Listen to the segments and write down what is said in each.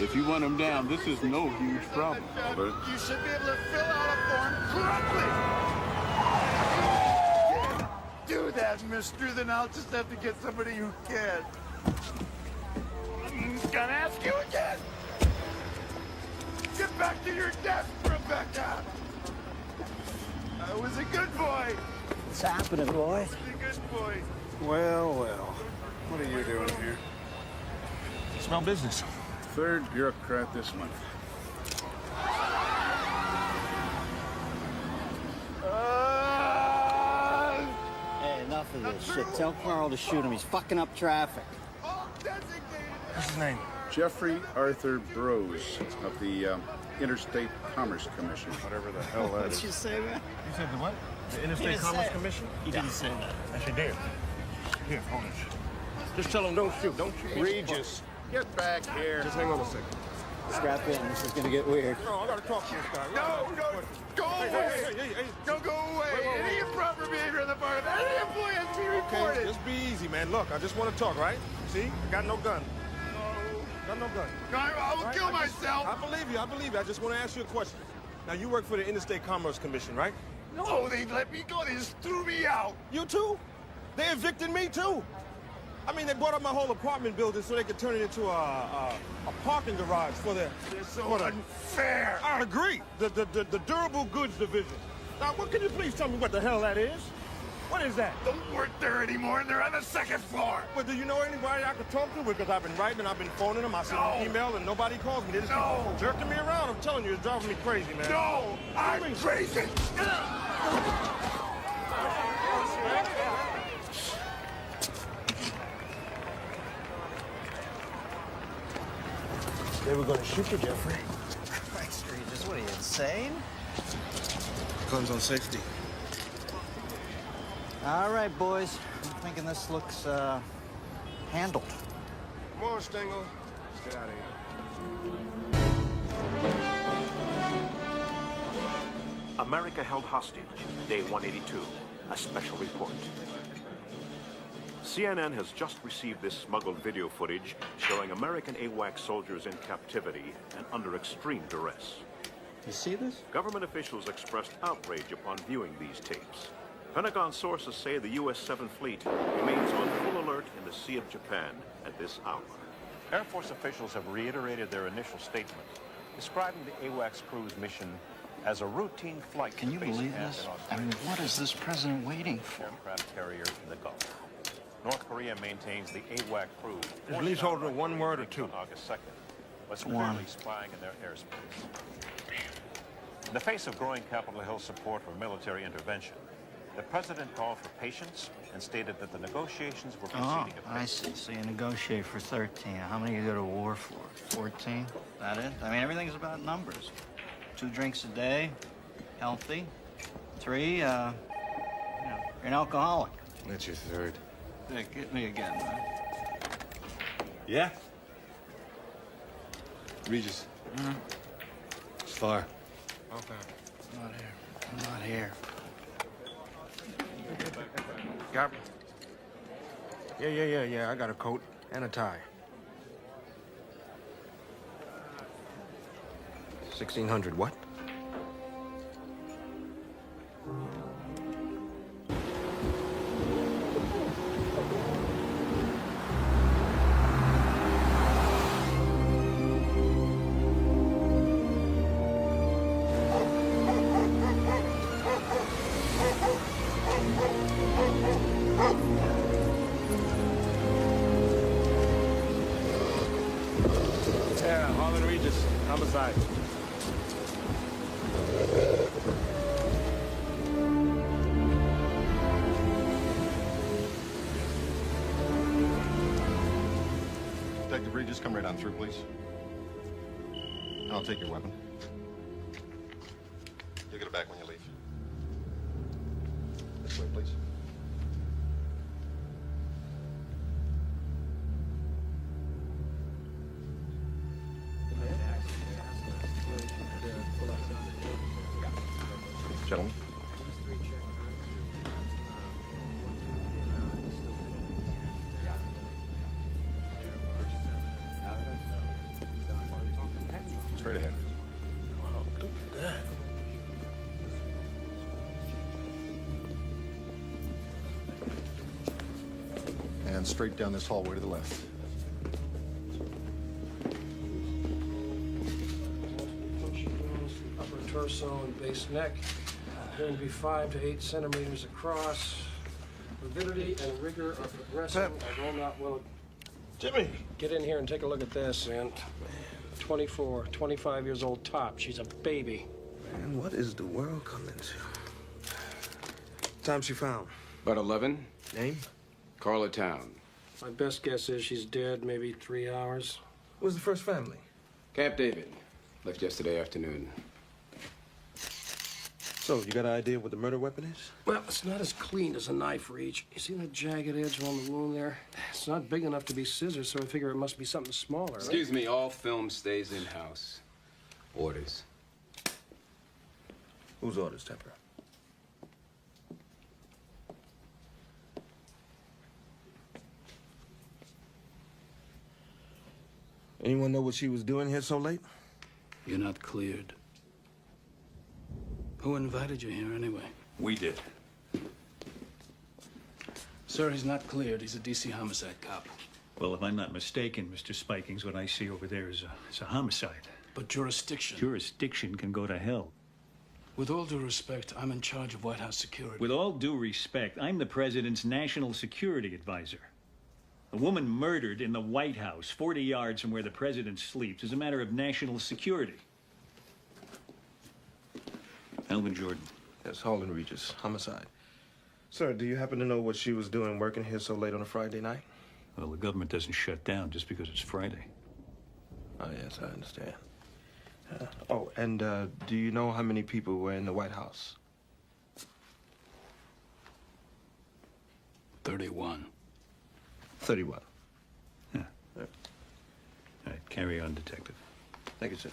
If you want him down, this is no huge problem. Albert. You should be able to fill out a form correctly. Do that, mister, then I'll just have to get somebody who can. I'm gonna ask you again. Get back to your desk, Rebecca. I was a good boy. What's happening, boy? A good boy. Well, well. What are you doing here? Smell business. Third bureaucrat this month. Hey, enough of this shit. Tell Carl to shoot him. He's fucking up traffic. All designated. What's his name? Jeffrey Arthur Brose of the Interstate Commerce Commission. Whatever the hell that What'd is. you say, man? You said the what? The He Interstate didn't Commerce say it. Commission? He didn't say that. Yes, you did. Here, hold it. Just tell him don't shoot. Don't shoot. Regis, get back here. Just hang on a second. Strap in. This is gonna get weird. No, I gotta talk to this guy. No, go away. Hey. Don't go away. Wait. Any improper behavior on the part of any employee has to be reported. Okay, just be easy, man. Look, I just want to talk, right? See? I got no gun. Got no gun. I will Right? kill I just- myself. I believe you. I just want to ask you a question. Now, you work for the Interstate Commerce Commission, right? No, they let me go. They just threw me out. You too? They evicted me too. I mean, they bought up my whole apartment building so they could turn it into a parking garage for their... They're so unfair. I agree. The durable goods division. Now, what can you please tell me what the hell that is? What is that? Don't work there anymore, and they're on the second floor. But do you know anybody I could talk to? Because I've been writing, I've been phoning them, I sent them No. email, and nobody calls me. They just No. keep jerking me around. I'm telling you, it's driving me crazy, man. No, I'm crazy. They were gonna shoot you, Jeffrey. Christ, Regis, what are you, insane? Guns on safety. All right, boys. I'm thinking this looks, handled. Come on, Stengel. Let's get out of here. America held hostage, day 182, a special report. CNN has just received this smuggled video footage showing American AWACS soldiers in captivity and under extreme duress. You see this? Government officials expressed outrage upon viewing these tapes. Pentagon sources say the U.S. 7th Fleet remains on full alert in the Sea of Japan at this hour. Air Force officials have reiterated their initial statement, describing the AWACS crew's mission as a routine flight. Can you to base believe camp this? in I mean, Australia. what is this president waiting for? Aircraft carrier in the Gulf. North Korea maintains the AWAC crew. Is leaseholder one word or two? On August 2nd, was One. clearly spying in their airspace. In the face of growing Capitol Hill support for military intervention, the president called for patience and stated that the negotiations were Oh, proceeding I apace. see. So you negotiate for 13. How many you go to war for? 14? That it? I mean, everything's about numbers. 2 drinks a day, healthy. 3, you're an alcoholic. That's your third. Yeah, get me again, man. Yeah? Regis. It's far. Okay. I'm not here. I'm not here. Got me. Yeah. I got a coat and a tie. 1600 what? Yeah, Harlan Regis, homicide. Detective Regis, come right on through, please. I'll take your weapon. You'll get it back when you leave. This way, please. Gentlemen. Straight ahead. Wow, look at that. And straight down this hallway to the left. Upper torso and base neck appearing to be 5 to 8 centimeters across. Morbidity and rigor are progressing, although not well. Jimmy! Get in here and take a look at this, and 24, 25 years old top. She's a baby. Man, what is the world coming to? Time she found? About 11. Name? Carla Town. My best guess is she's dead, maybe 3 hours. Where's the first family? Camp David. Left yesterday afternoon. So, you got an idea what the murder weapon is? Well, it's not as clean as a knife reach. You see that jagged edge around the wound there? It's not big enough to be scissors, so I figure it must be something smaller. Right? Excuse me, all film stays in-house. Orders. Whose orders, Temper? Anyone know what she was doing here so late? You're not cleared. Who invited you here anyway? We did. Sir, he's not cleared. He's a DC homicide cop. Well, if I'm not mistaken, Mr. Spikings, what I see over there is a homicide. But jurisdiction. Jurisdiction can go to hell. With all due respect, I'm in charge of White House security. With all due respect, I'm the president's national security advisor. A woman murdered in the White House, 40 yards from where the president sleeps, is a matter of national security. Alvin Jordan. Yes, Harlan Regis, homicide. Sir, do you happen to know what she was doing working here so late on a Friday night? Well, the government doesn't shut down just because it's Friday. Oh, yes, I understand. Do you know how many people were in the White House? 31. 31. Yeah. All right, carry on, detective. Thank you, sir.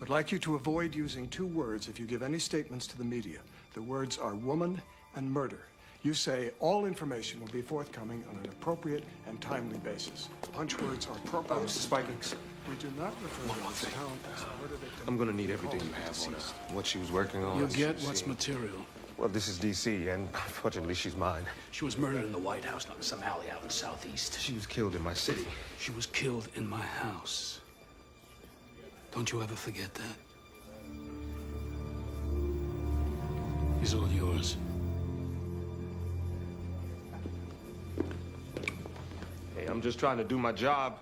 Would like you to avoid using 2 words if you give any statements to the media. The words are woman and murder. You say all information will be forthcoming on an appropriate and timely basis. Punch words are appropriate. Mr. Spikings. We do not refer to this town as a murder victim. I'm gonna need everything you have on her. What she was working on. You get what's material. Well, this is D.C., and unfortunately, she's mine. She was murdered in the White House, not in some alley out in the southeast. She was killed in my city. She was killed in my house. Don't you ever forget that. He's all yours. Hey, I'm just trying to do my job.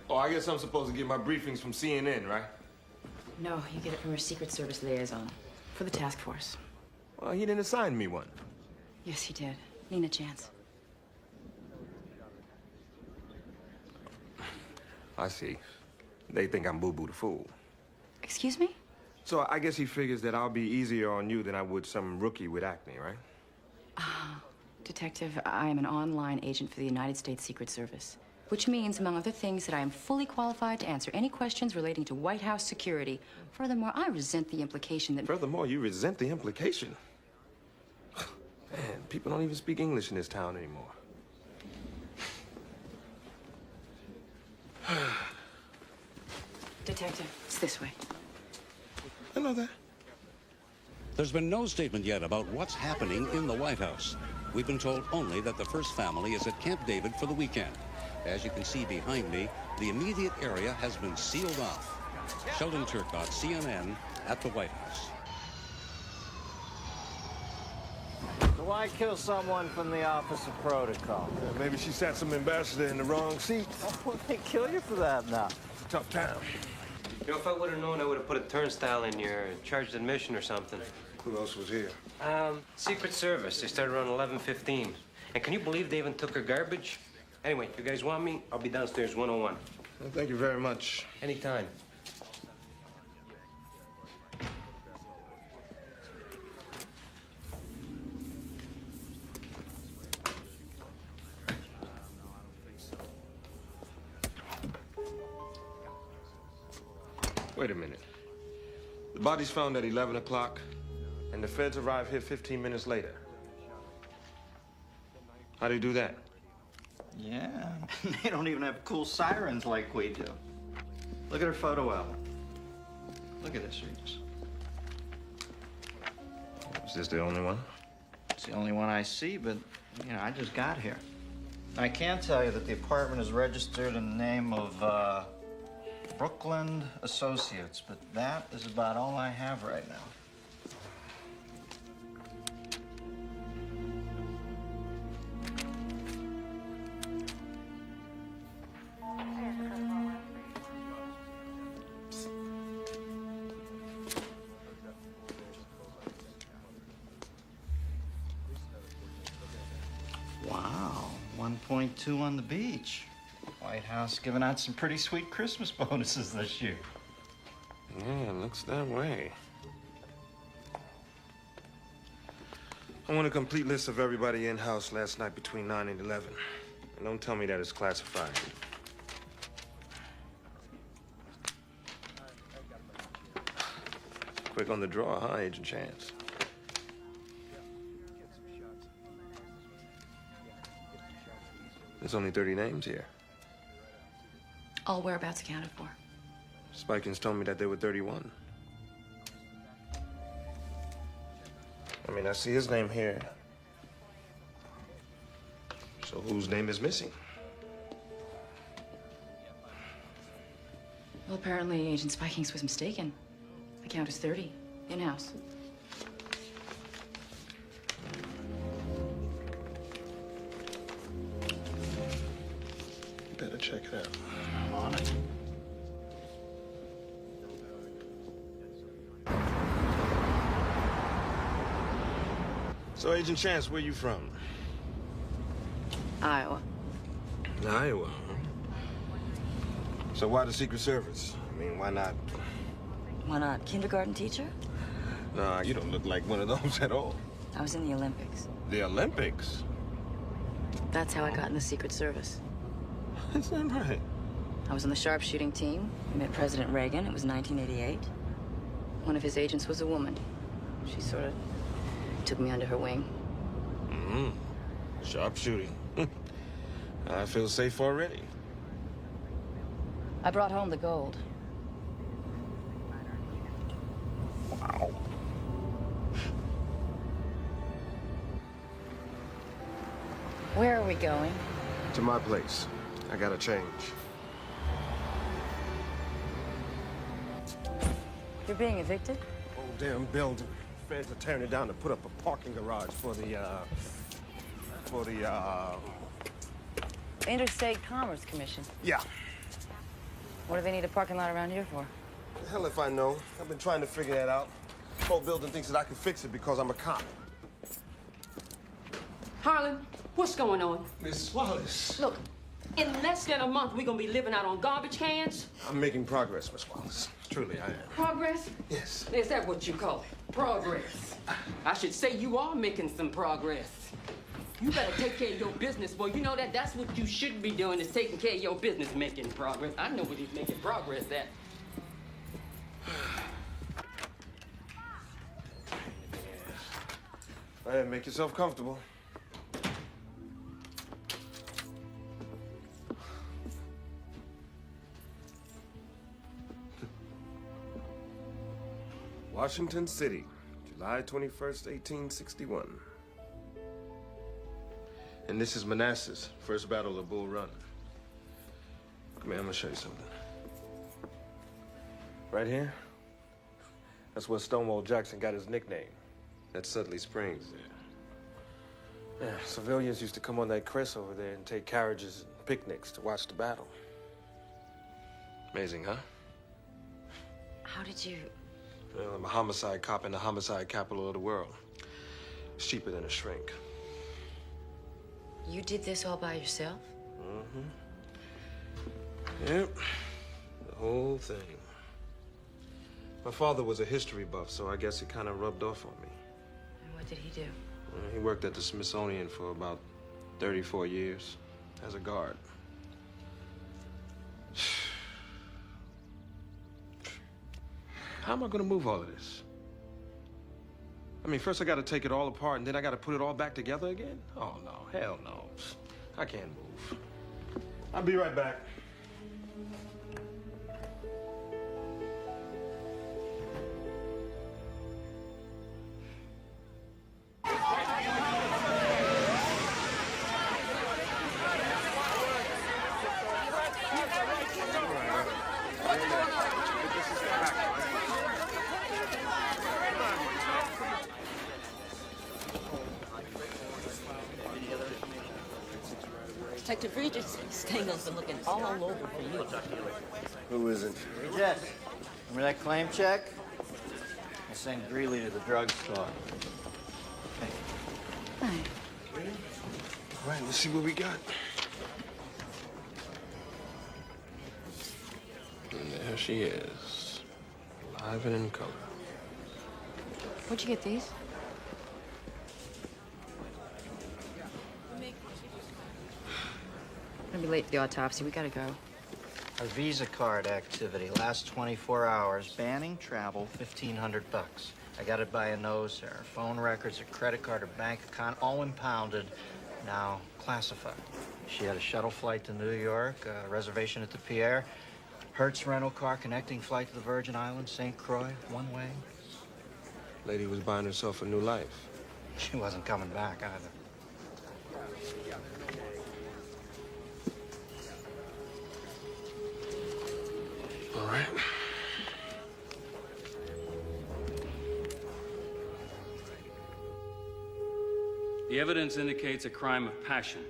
Oh, I guess I'm supposed to get my briefings from CNN, right? No, you get it from your Secret Service liaison for the task force. Well, he didn't assign me one. Yes, he did. Nina Chance. I see. They think I'm Boo Boo the Fool. Excuse me? So I guess he figures that I'll be easier on you than I would some rookie with acne, right? Detective, I am an online agent for the United States Secret Service, which means, among other things, that I am fully qualified to answer any questions relating to White House security. Furthermore, I resent the implication that... Furthermore, you resent the implication. Man, people don't even speak English in this town anymore. Detective, it's this way. I know that. There's been no statement yet about what's happening in the White House. We've been told only that the first family is at Camp David for the weekend. As you can see behind me, the immediate area has been sealed off. Sheldon Turcott, CNN, at the White House. So why kill someone from the Office of Protocol? Maybe she sat some ambassador in the wrong seat. Oh, they kill you for that now. It's a tough town. You know, if I would have known, I would have put a turnstile in your charged admission or something. Who else was here? Secret Service. They started around 11:15. And can you believe they even took her garbage? Anyway, if you guys want me, I'll be downstairs 101. Well, thank you very much. Anytime. Wait a minute. The body's found at 11 o'clock, and the feds arrive here 15 minutes later. How do you do that? Yeah, they don't even have cool sirens like we do. Look at her photo album. Look at this, Regis. Is this the only one? It's the only one I see, but, you know, I just got here. I can tell you that the apartment is registered in the name of, Brooklyn Associates, but that is about all I have right now. Wow, 1.2 on the beach. White House giving out some pretty sweet Christmas bonuses this year. Yeah, it looks that way. I want a complete list of everybody in-house last night between 9 and 11. And don't tell me that it's classified. Quick on the draw, huh, Agent Chance? There's only 30 names here. All whereabouts accounted for. Spikins told me that there were 31. I mean, I see his name here. So whose name is missing? Well, apparently Agent Spikings was mistaken. The count is 30, in-house. Better check it out. I'm on it. So, Agent Chance, where you from? Iowa. Iowa, huh? So why the Secret Service? I mean, why not? Why not? Kindergarten teacher? Nah, you don't look like one of those at all. I was in the Olympics. The Olympics? That's how I got in the Secret Service. That's not right. I was on the sharpshooting team. I met President Reagan. It was 1988. One of his agents was a woman. She sort of took me under her wing. Mm-hmm. Sharpshooting. I feel safe already. I brought home the gold. Wow. Where are we going? To my place. I gotta change. You're being evicted? Old damn building. Feds are tearing it down to put up a parking garage for the Interstate Commerce Commission. Yeah. What do they need a parking lot around here for? The hell if I know. I've been trying to figure that out. The whole building thinks that I can fix it because I'm a cop. Harlan, what's going on? Miss Wallace. Look, in less than a month, we're gonna be living out on garbage cans. I'm making progress, Miss Wallace. Truly, I am. Progress? Yes. Is that what you call it? Progress. I should say you are making some progress. You better take care of your business, boy. You know that? That's what you should be doing, is taking care of your business, making progress. I know what he's making progress at. Go ahead, make yourself comfortable. Washington City, July 21st, 1861. And this is Manassas, first battle of Bull Run. Come here, I'm gonna show you something. Right here, that's where Stonewall Jackson got his nickname. That's Sudley Springs there. Yeah, civilians used to come on that crest over there and take carriages and picnics to watch the battle. Amazing, huh? How did you... Well, I'm a homicide cop in the homicide capital of the world. It's cheaper than a shrink. You did this all by yourself? Mm-hmm. Yep. The whole thing. My father was a history buff, so I guess it kind of rubbed off on me. And what did he do? He worked at the Smithsonian for about 34 years as a guard. How am I gonna move all of this? I mean, first I gotta take it all apart and then I gotta put it all back together again? Oh, no, hell no. I can't move. I'll be right back. Detective Regis, Stengel's been looking all over for you. Who isn't? Hey, Jess, remember that claim check? I sent Greeley to the drugstore. All right, let's see what we got. And there she is, alive and in color. Where'd you get these? I'm gonna be late for the autopsy. We gotta go. A Visa card activity, last 24 hours, banning travel, $1,500. I got it by a nose hair. Phone records, a credit card, a bank account, all impounded, now classified. She had a shuttle flight to New York, a reservation at the Pierre, Hertz rental car, connecting flight to the Virgin Islands, St. Croix, one way. Lady was buying herself a new life. She wasn't coming back either. All right. The evidence indicates a crime of passion.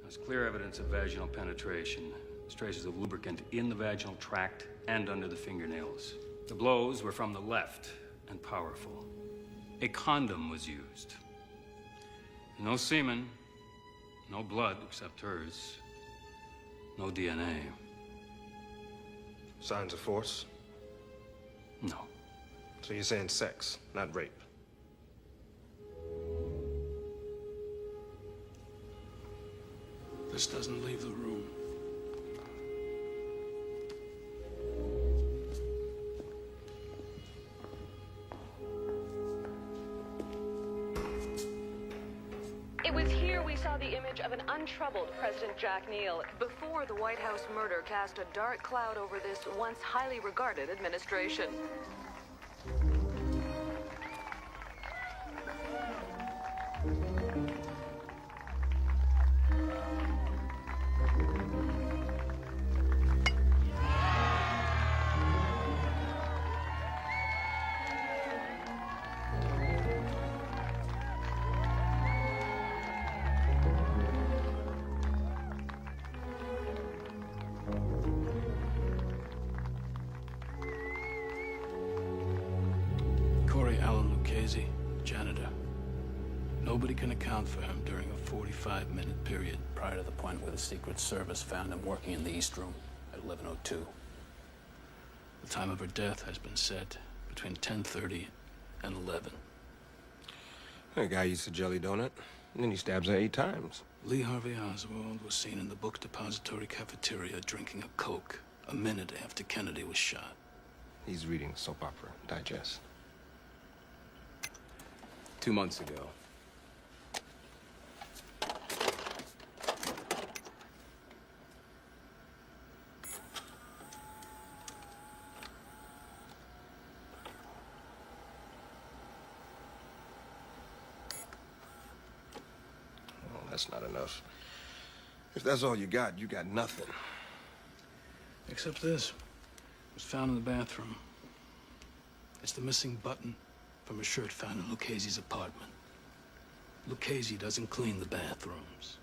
There's clear evidence of vaginal penetration. There's traces of lubricant in the vaginal tract and under the fingernails. The blows were from the left and powerful. A condom was used. No semen, no blood except hers, no DNA. Signs of force? No. So you're saying sex, not rape? This doesn't leave the room. It was here we saw the image of an untroubled President Jack Neal before the White House murder cast a dark cloud over this once highly regarded administration. Corey Allen Lucchese, janitor. Nobody can account for him during a 45-minute period prior to the point where the Secret Service found him working in the East Room at 11:02. The time of her death has been set between 10:30 and 11. That guy eats a jelly donut, and then he stabs her 8 times. Lee Harvey Oswald was seen in the book depository cafeteria drinking a Coke a minute after Kennedy was shot. He's reading Soap Opera Digest. 2 months ago. Well, that's not enough. If that's all you got nothing. Except this. It was found in the bathroom. It's the missing button from a shirt found in Lucchese's apartment. Lucchese doesn't clean the bathrooms.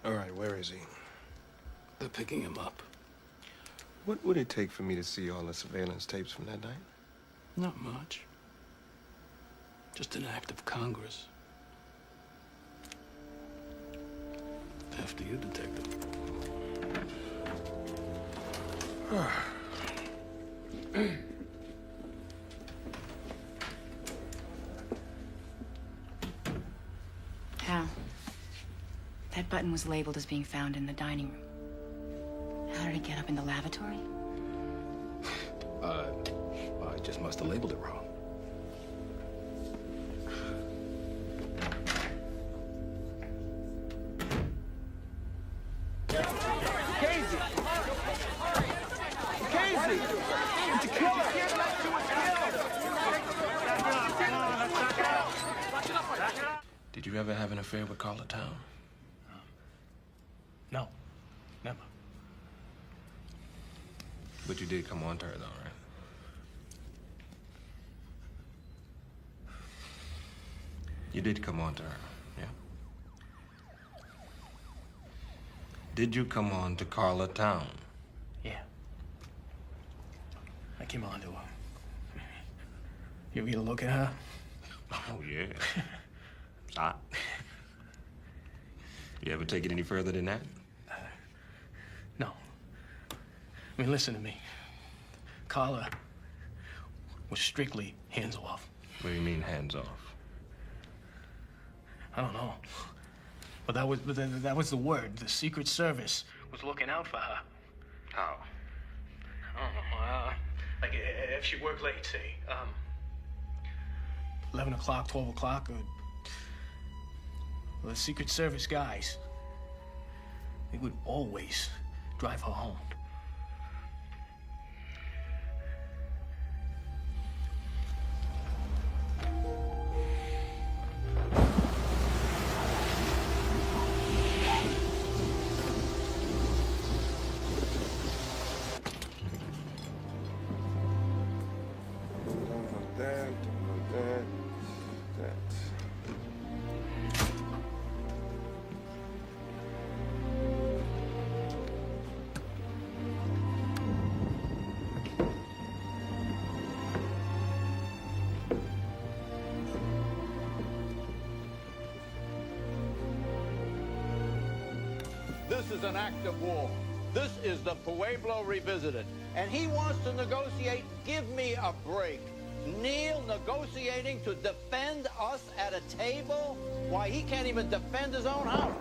All right, where is he? They're picking him up. What would it take for me to see all the surveillance tapes from that night? Not much. Just an act of Congress. After you, Detective. Hal, that button was labeled as being found in the dining room. How did it get up in the lavatory? I just must have labeled it wrong. Did you ever have an affair with Carla Town? No, never. But you did come on to her, though, right? You did come on to her, yeah? Did you come on to Carla Town? Yeah. I came on to her. You ever get a look at her? Oh, yeah. It's hot. You ever take it any further than that? No. I mean, listen to me. Carla was strictly hands off. What do you mean, hands off? I don't know. But that was the word. The Secret Service was looking out for her. How? I don't know. Like, if she worked late, say, 11 o'clock, 12 o'clock, well, the Secret Service guys, they would always drive her home. This is an act of war. This is the Pueblo Revisited. And he wants to negotiate. Give me a break. Neil negotiating to defend us at a table? Why, he can't even defend his own house.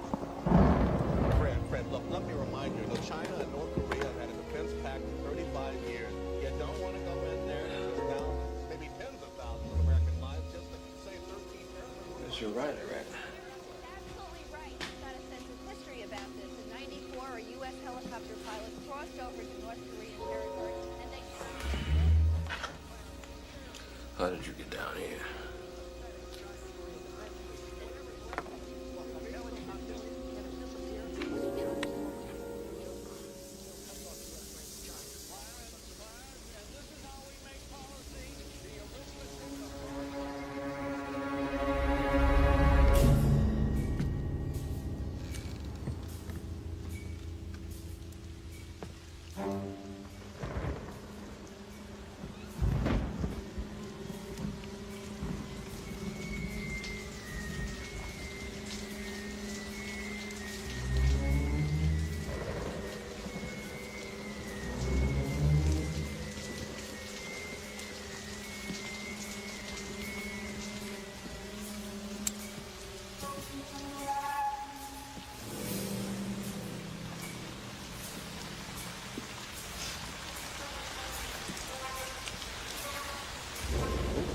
Fred, look, let me remind you, China and North Korea have had a defense pact for 35 years. You don't want to go in there and put down maybe tens of thousands of American lives just to save 13 airmen. Yes, you're right, Iraq. Helicopter pilots crossed over to North Korean territory, and they... How did you get down here?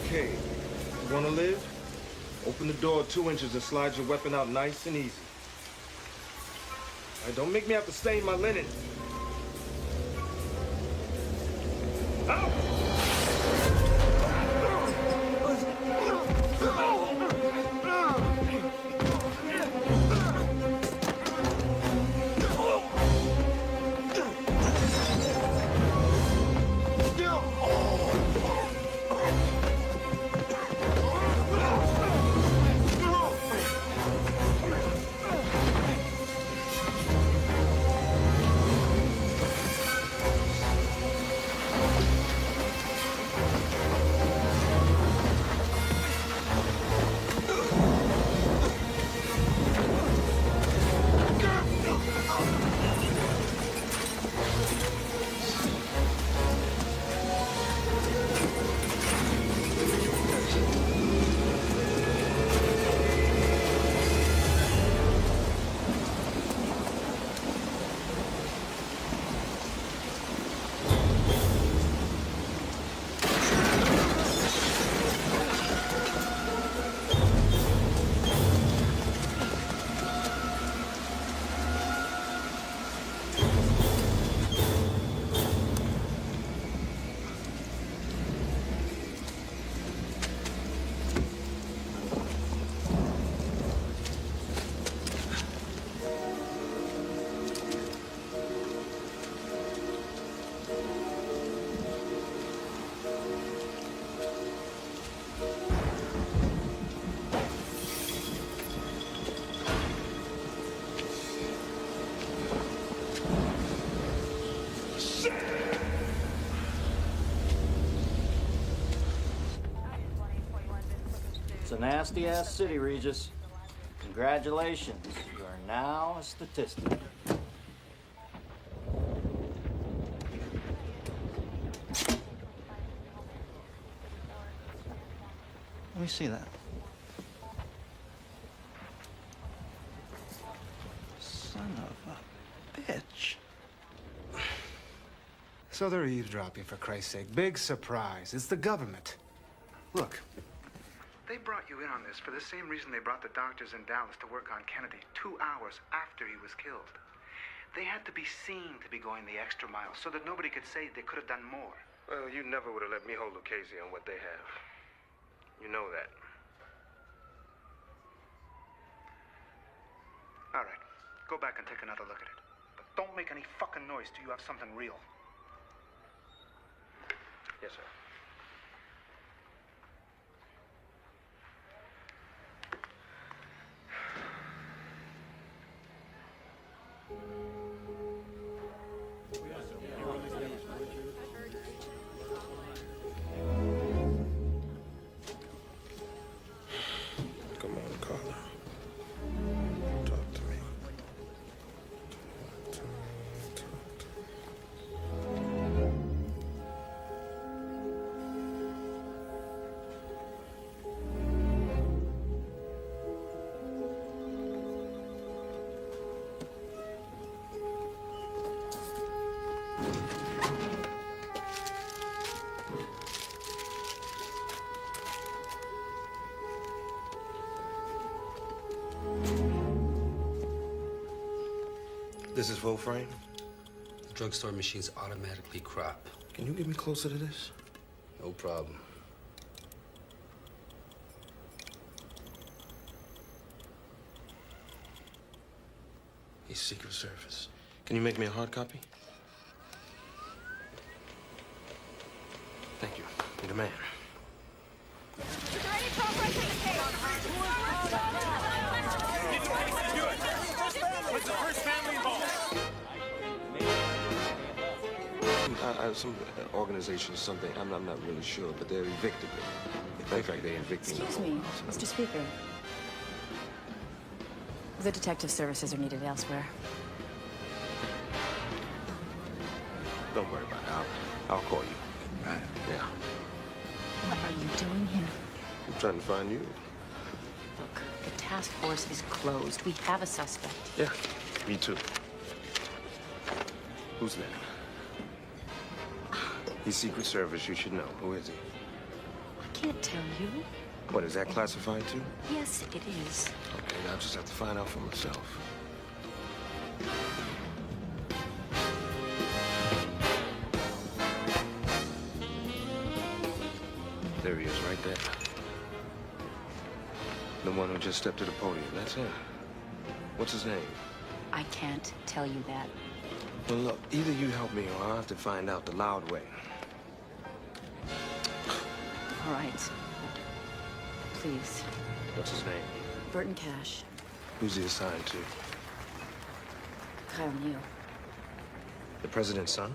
Okay, you wanna live? Open the door 2 inches and slide your weapon out nice and easy. All right, don't make me have to stain my linen. Out! nasty-ass city, Regis. Congratulations. You are now a statistic. Let me see that. Son of a bitch. So they're eavesdropping, for Christ's sake. Big surprise. It's the government. Look, they brought you in on this for the same reason they brought the doctors in Dallas to work on Kennedy 2 hours after he was killed. They had to be seen to be going the extra mile so that nobody could say they could have done more. Well, you never would have let me hold Lucchese on what they have. You know that. All right, go back and take another look at it. But don't make any fucking noise till you have something real. Yes, sir. Come on, Carla. Talk to me. This is full frame? The drugstore machines automatically crop. Can you get me closer to this? No problem. He's Secret Service. Can you make me a hard copy? Thank you. You're the man. Is there any progress in the case? What's the first family involved? Some organization, something. I'm not really sure, but they're evicted me. In fact, they evicted me. Excuse me, Mr. Speaker. The detective services are needed elsewhere. Don't worry about it. I'll call you. Right. Yeah. What are you doing here? I'm trying to find you. Look, the task force is closed. We have a suspect. Yeah, me too. Who's that? He's Secret Service. You should know. Who is he? I can't tell you. What, is that classified too? Yes, it is. Okay, I'll just have to find out for myself. There he is, right there. The one who just stepped to the podium. That's him. What's his name? I can't tell you that. Well, look, either you help me or I'll have to find out the loud way. All right. Please. What's his name? Burton Cash. Who's he assigned to? Kyle Neal. The president's son?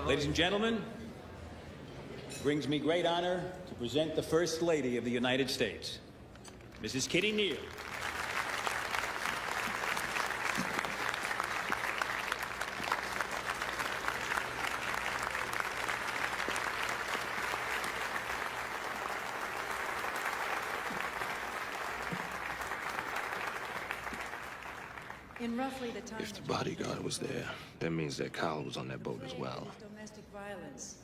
Ladies and gentlemen, it brings me great honor to present the First Lady of the United States, Mrs. Kitty Neal. In roughly the time If the bodyguard was there, that means that Kyle was on that boat as well. domestic violence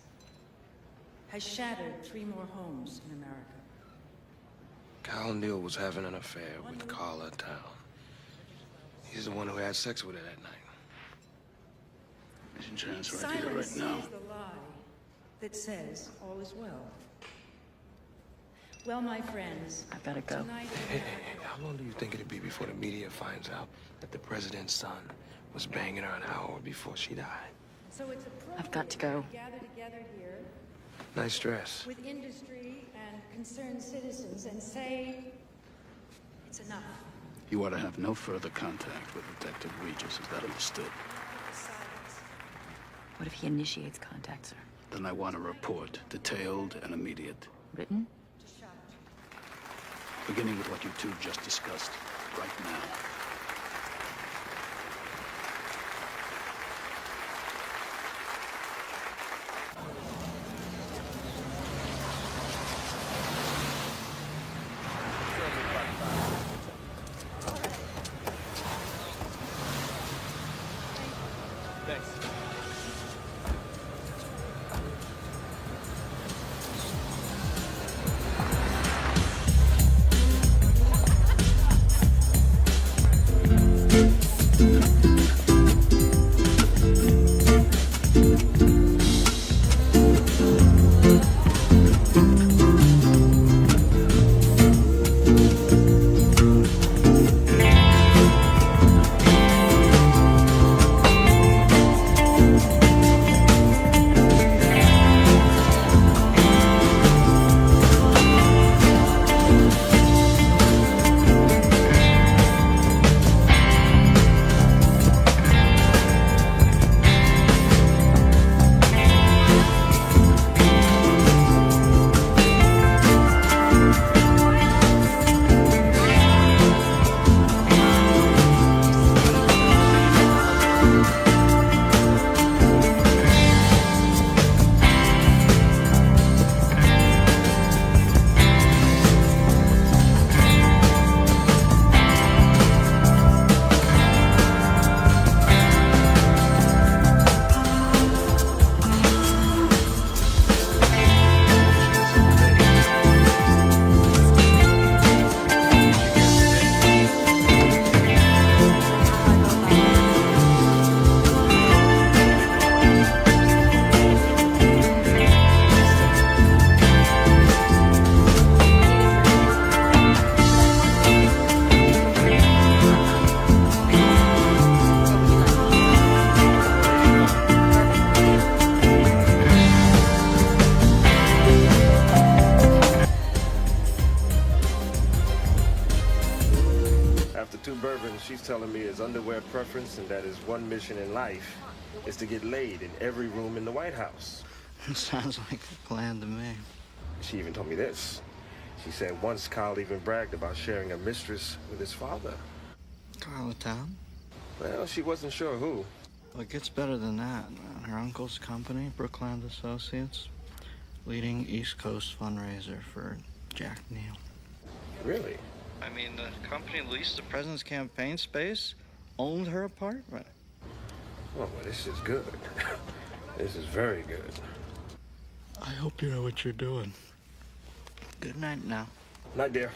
has shattered 3 more homes in America. Kyle Neal was having an affair with Carla Town. He's the one who had sex with her that night. Silence is the lie that says all is well. Well, my friends, I better go. tonight Hey, how long do you think it'd be before the media finds out that the president's son was banging her an hour before she died? so it's appropriate I've got to go. we gather together here Nice dress. with industry and concerned citizens and say it's enough. You are to have no further contact with Detective Regis. Is that understood? What if he initiates contact, sir? Then I want a report, detailed and immediate. Written? Beginning with what you two just discussed, right now. She's telling me his underwear preference and that his one mission in life is to get laid in every room in the White House. Sounds like a plan to me. She even told me this. She said once Kyle even bragged about sharing a mistress with his father. Kyle of town? Well, she wasn't sure who. Well, it gets better than that. Her uncle's company, Brookland Associates, leading East Coast fundraiser for Jack Neal. Really? I mean, the company leased the president's campaign space, owned her apartment. Oh, well, this is good. This is very good. I hope you know what you're doing. Good night now. Night, dear.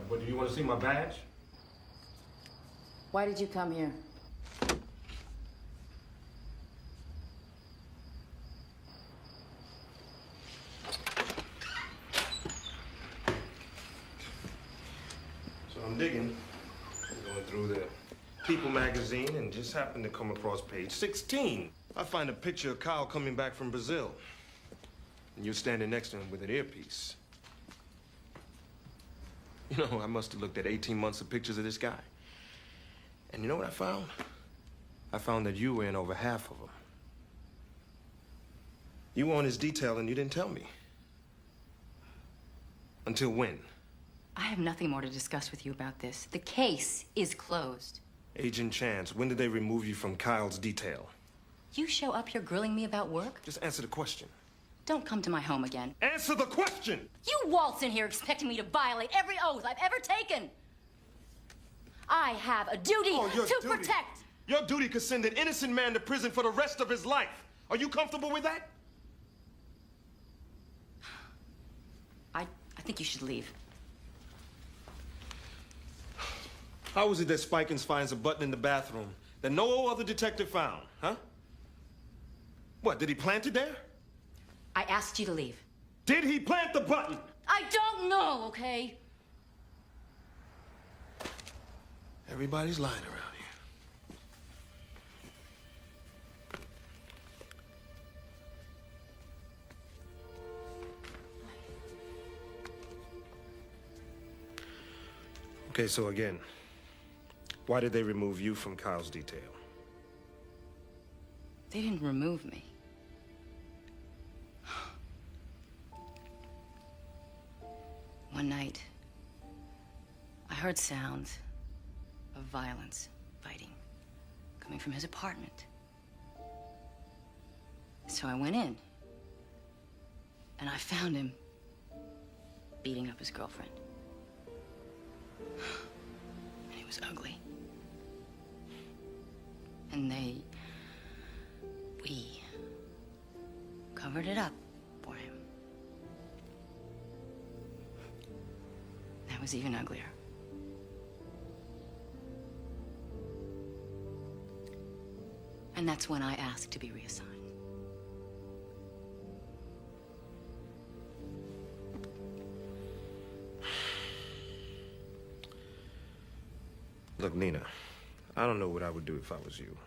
What, do you want to see my badge? Why did you come here? So I'm digging, going through the People magazine and just happened to come across page 16. I find a picture of Kyle coming back from Brazil. And you're standing next to him with an earpiece. You know, I must have looked at 18 months of pictures of this guy. And you know what I found? I found that you were in over half of them. You were on his detail and you didn't tell me. Until when? I have nothing more to discuss with you about this. The case is closed. Agent Chance, when did they remove you from Kyle's detail? You show up here grilling me about work? Just answer the question. Don't come to my home again. Answer the question! You waltz in here expecting me to violate every oath I've ever taken. I have a duty to protect. Your duty could send an innocent man to prison for the rest of his life. Are you comfortable with that? I think you should leave. How is it that Spikins finds a button in the bathroom that no other detective found, huh? What, did he plant it there? I asked you to leave. Did he plant the button? I don't know, okay? Everybody's lying around here. Okay, so again, why did they remove you from Kyle's detail? They didn't remove me. One night, I heard sounds of violence, fighting, coming from his apartment. So I went in, and I found him beating up his girlfriend. And he was ugly. And we covered it up for him. That was even uglier. And that's when I asked to be reassigned. Look, Nina, I don't know what I would do if I was you.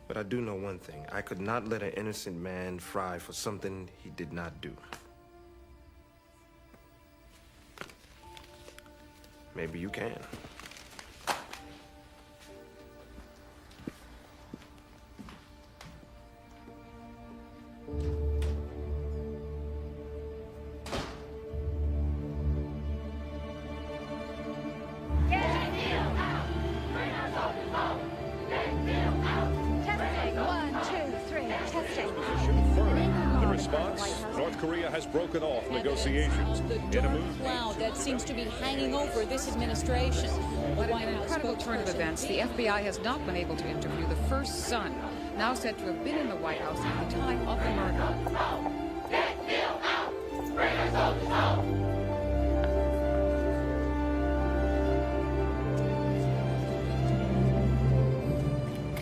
But I do know one thing. I could not let an innocent man fry for something he did not do. Maybe you can. The response? North Korea has broken off negotiations. The dark cloud that seems to be hanging over this administration. What an incredible turn of events. The FBI has not been able to interview the first son, now said to have been in the White House at the time of the murder.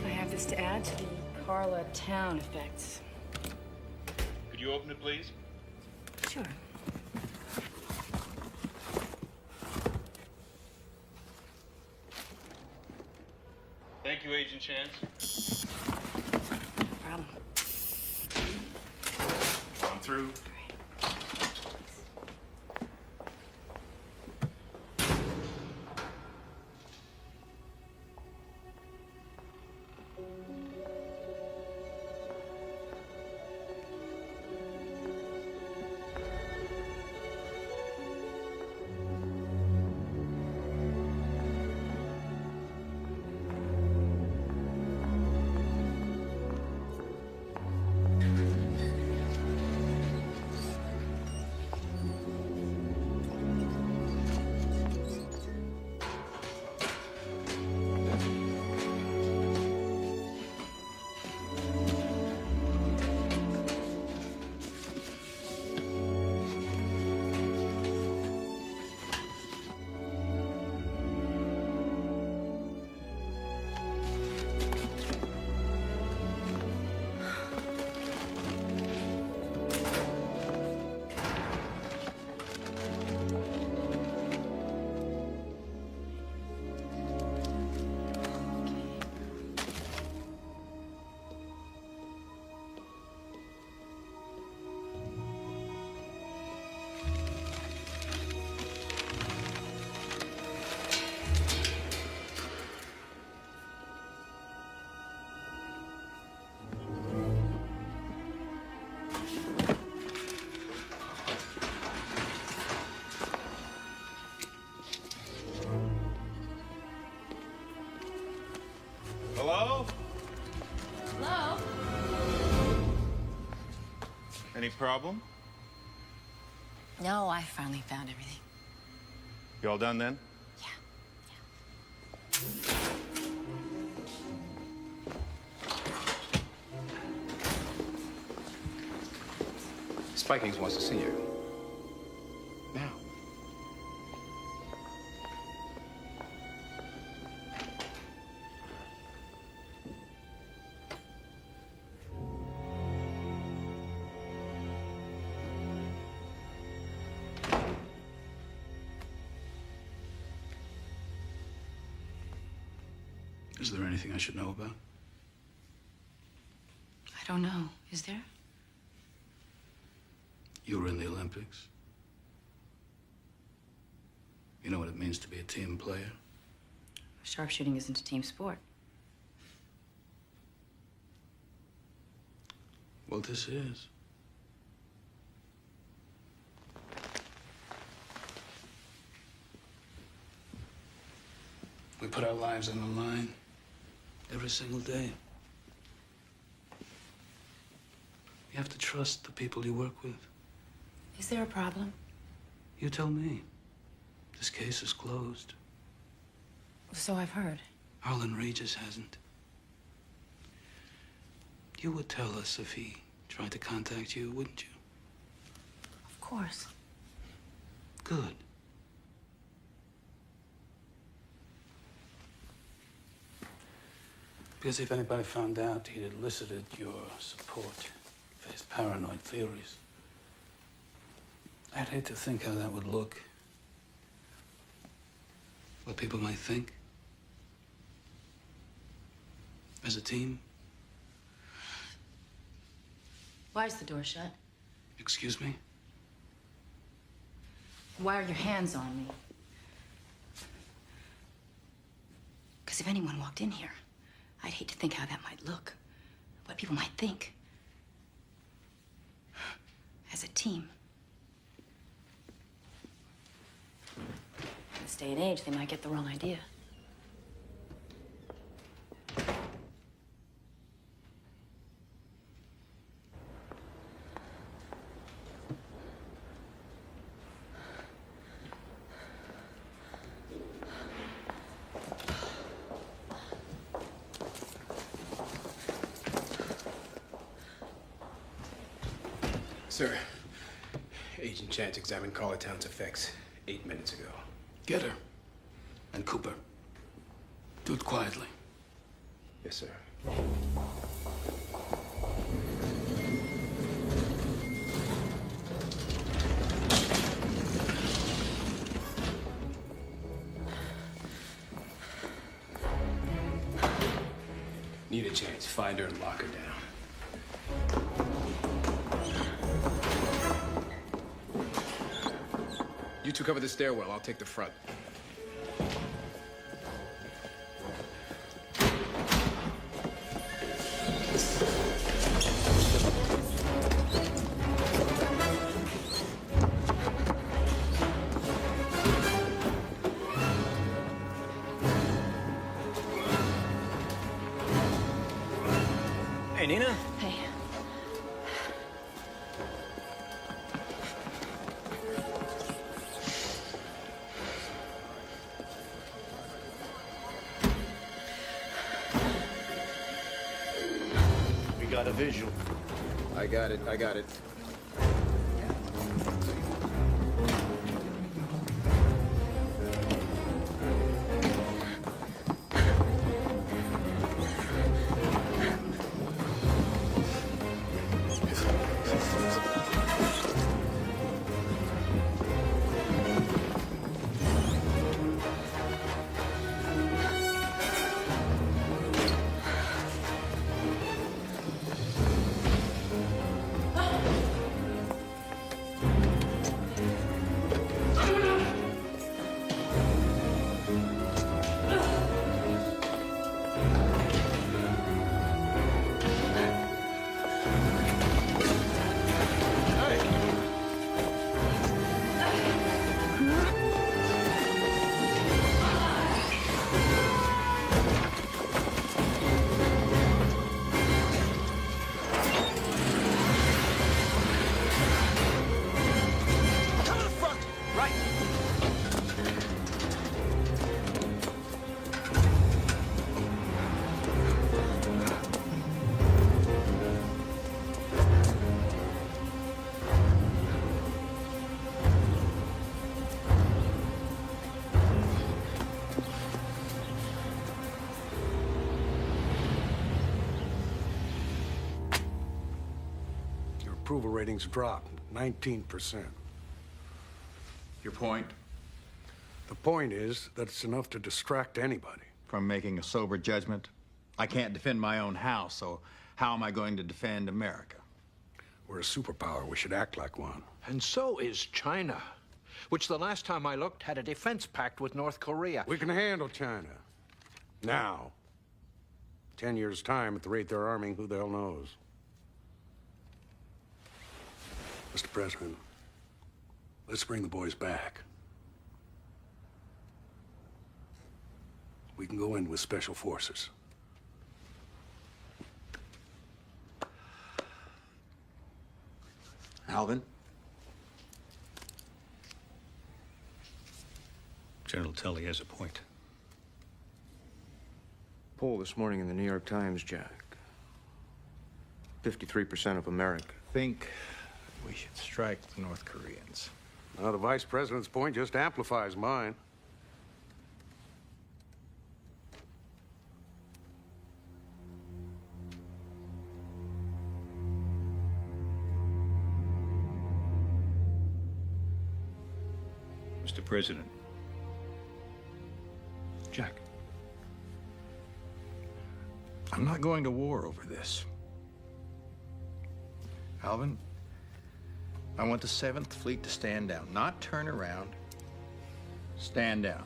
I have this to add to the Carla town effects. Could you open it, please? Sure. Thank you, Agent Chance. No problem. I'm through. Any problem? No, I finally found everything. You all done then? Spikings wants to see you. Now. Is there anything I should know about? I don't know. Is there? You were in the Olympics. You know what it means to be a team player? Sharpshooting isn't a team sport. Well, this is. We put our lives on the line every single day. You have to trust the people you work with. Is there a problem? You tell me. This case is closed. So I've heard. Arlen Regis hasn't. You would tell us if he tried to contact you, wouldn't you? Of course. Good. Because if anybody found out he'd elicited your support for his paranoid theories, I'd hate to think how that would look. What people might think. As a team. Why is the door shut? Excuse me? Why are your hands on me? Because if anyone walked in here, I'd hate to think how that might look. What people might think. As a team. In this day and age, they might get the wrong idea. Sir, Agent Chance examined Carlitown's effects 8 minutes ago. Get her. And Cooper. Do it quietly. Yes, sir. Need a chance. Find her and lock her down. You two cover the stairwell. I'll take the front. Hey, Nina. Hey. We got a visual. I got it. I got it. approval ratings dropped 19%. Your point? The point is that it's enough to distract anybody. From making a sober judgment? I can't defend my own house, so how am I going to defend America? We're a superpower. We should act like one. And so is China, which the last time I looked had a defense pact with North Korea. We can handle China. Now. 10 years' time, at the rate they're arming, who the hell knows? Mr. President, let's bring the boys back. We can go in with special forces. Alvin? General Tully has a point. Poll this morning in the New York Times, Jack. 53% of America Think we should strike the North Koreans. Now, the Vice President's point just amplifies mine. Mr. President. Jack. I'm not going to war over this. Alvin, I want the 7th Fleet to stand down, not turn around. Stand down.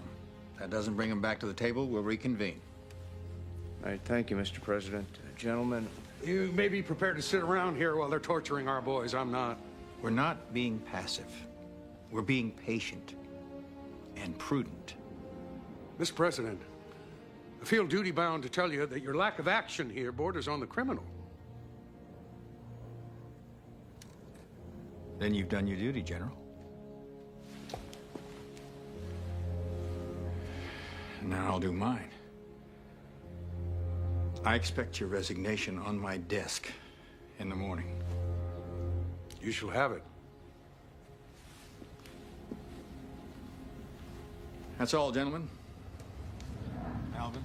That doesn't bring them back to the table, we'll reconvene. All right, thank you, Mr. President. Gentlemen. You may be prepared to sit around here while they're torturing our boys. I'm not. We're not being passive. We're being patient and prudent. Mr. President, I feel duty-bound to tell you that your lack of action here borders on the criminal. Then you've done your duty, General. Now I'll do mine. I expect your resignation on my desk in the morning. You shall have it. That's all, gentlemen. Alvin?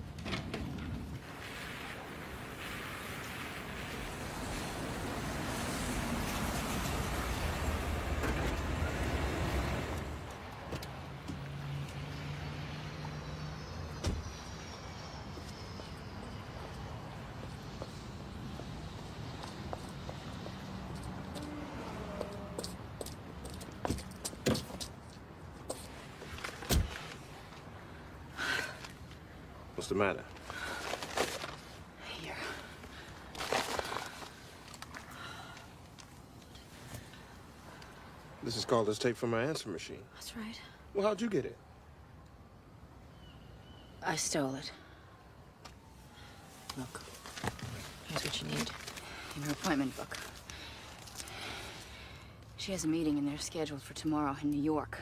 What's the matter? Here. This is called this tape from my answer machine. That's right. Well, how'd you get it? I stole it. Look. Here's what you need. In her appointment book. She has a meeting in there scheduled for tomorrow in New York.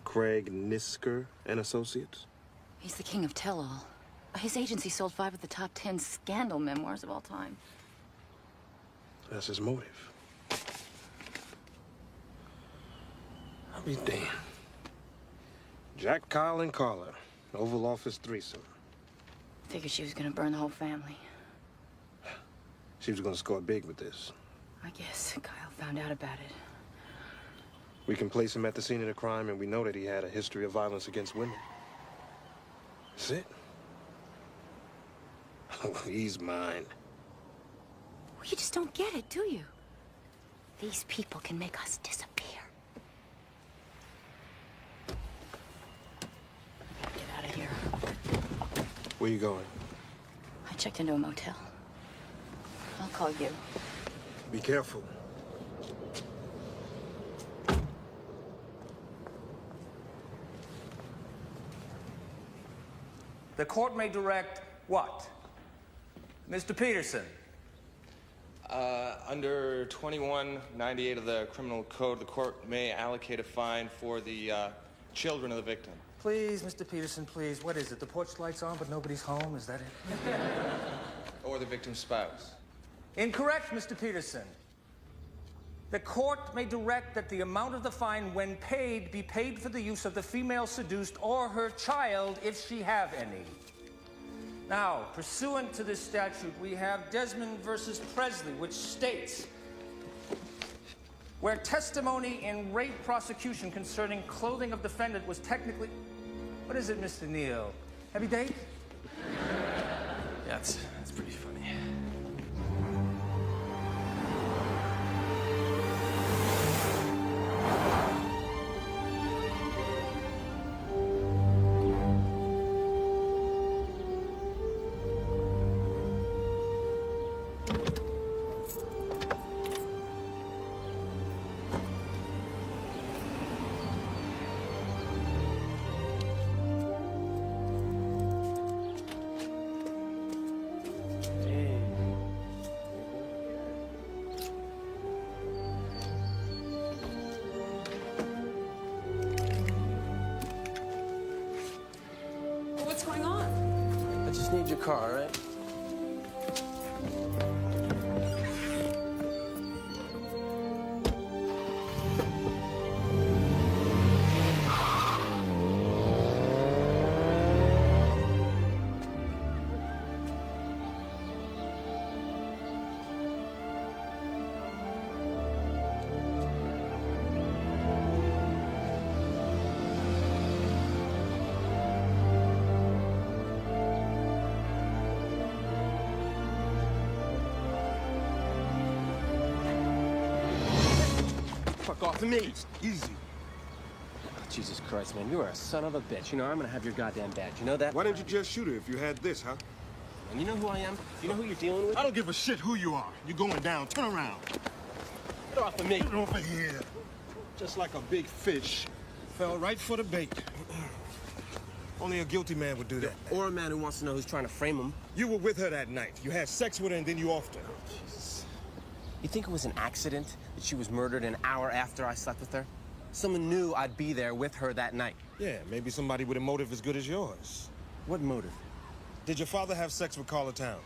Craig Nisker and Associates? He's the king of tell-all. His agency sold 5 of the top 10 scandal memoirs of all time. That's his motive. I'll be damned. Jack, Kyle, and Carla. Oval Office threesome. Figured she was gonna burn the whole family. She was gonna score big with this. I guess Kyle found out about it. We can place him at the scene of the crime, and we know that he had a history of violence against women. That's it. Oh, he's mine. Well, you just don't get it, do you? These people can make us disappear. Get out of here. Where you going? I checked into a motel. I'll call you. Be careful. The court may direct what? Mr. Peterson. Under 2198 of the Criminal Code, the court may allocate a fine for the children of the victim. Please, Mr. Peterson, please. What is it? The porch light's on, but nobody's home? Is that it? Or the victim's spouse. Incorrect, Mr. Peterson. The court may direct that the amount of the fine, when paid, be paid for the use of the female seduced or her child, if she have any. Now, pursuant to this statute, we have Desmond versus Presley, which states, where testimony in rape prosecution concerning clothing of defendant was technically... What is it, Mr. Neal? Heavy date? Yeah, that's pretty funny. What's going on? I just need your car, all right? Fuck off of me! Easy. Oh, Jesus Christ, man, you are a son of a bitch. You know, I'm gonna have your goddamn badge. You know that? Why didn't you just shoot her if you had this, huh? And you know who I am? You know who you're dealing with? I don't give a shit who you are. You're going down. Turn around. Get off of me! Get over here. Just like a big fish. Fell right for the bait. Only a guilty man would do that. Or a man who wants to know who's trying to frame him. You were with her that night. You had sex with her and then you offed her. Jesus. You think it was an accident that she was murdered an hour after I slept with her? Someone knew I'd be there with her that night. Yeah, maybe somebody with a motive as good as yours. What motive? Did your father have sex with Carla Town?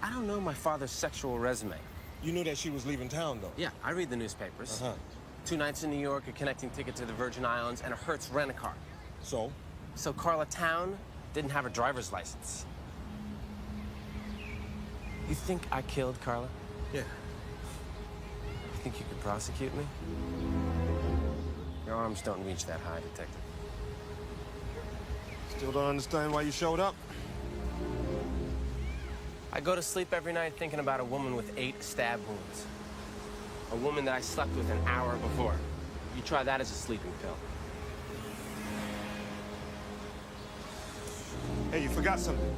I don't know my father's sexual resume. You knew that she was leaving town, though? Yeah, I read the newspapers. Uh-huh. 2 nights in New York, a connecting ticket to the Virgin Islands, and a Hertz rent-a-car. So? So Carla Town didn't have a driver's license. You think I killed Carla? Yeah. You think you could prosecute me? Your arms don't reach that high, Detective. Still don't understand why you showed up? I go to sleep every night thinking about a woman with 8 stab wounds. A woman that I slept with an hour before. You try that as a sleeping pill. Hey, you forgot something.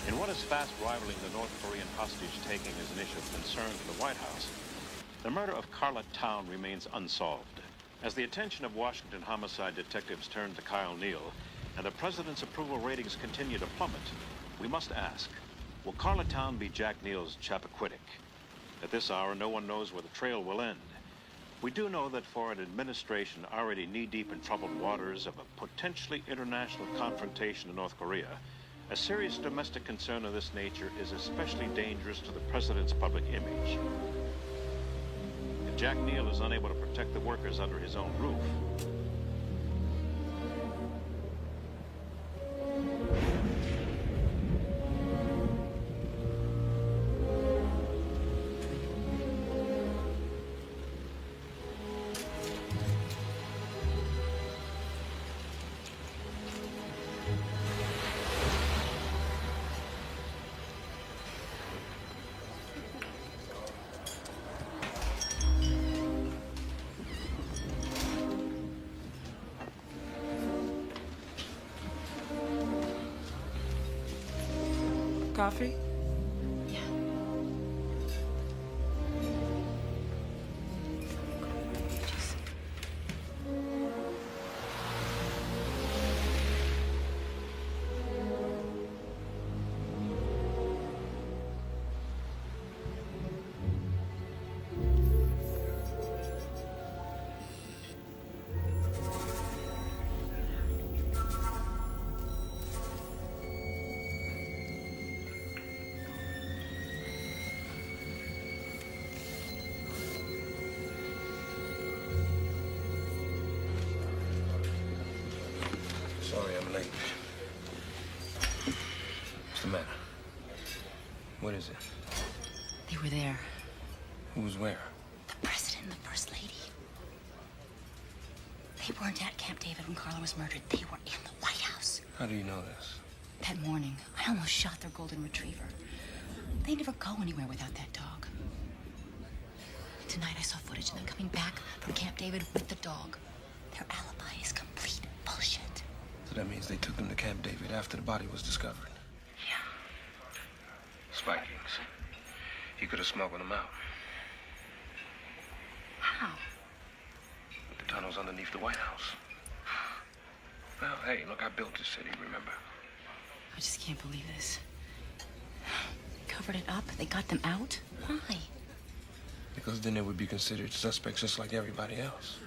In what is fast rivaling the North Korean hostage-taking as an issue of concern for the White House, the murder of Carla Town remains unsolved. As the attention of Washington homicide detectives turn to Kyle Neal, and the president's approval ratings continue to plummet, we must ask, will Carla Town be Jack Neal's Chappaquiddick? At this hour, no one knows where the trail will end. We do know that for an administration already knee-deep in troubled waters of a potentially international confrontation in North Korea, a serious domestic concern of this nature is especially dangerous to the president's public image. If Jack Neal is unable to protect the workers under his own roof, Coffee? Who's where? The President and the First Lady. They weren't at Camp David when Carla was murdered. They were in the White House. How do you know this? That morning, I almost shot their golden retriever. They never go anywhere without that dog. Tonight I saw footage of them coming back from Camp David with the dog. Their alibi is complete bullshit. So that means they took them to Camp David after the body was discovered. Yeah. Spikings. He could have smuggled them out. How? With the tunnels underneath the White House. Well, hey, look, I built this city, remember? I just can't believe this. Covered it up? They got them out? Why? Because then they would be considered suspects just like everybody else.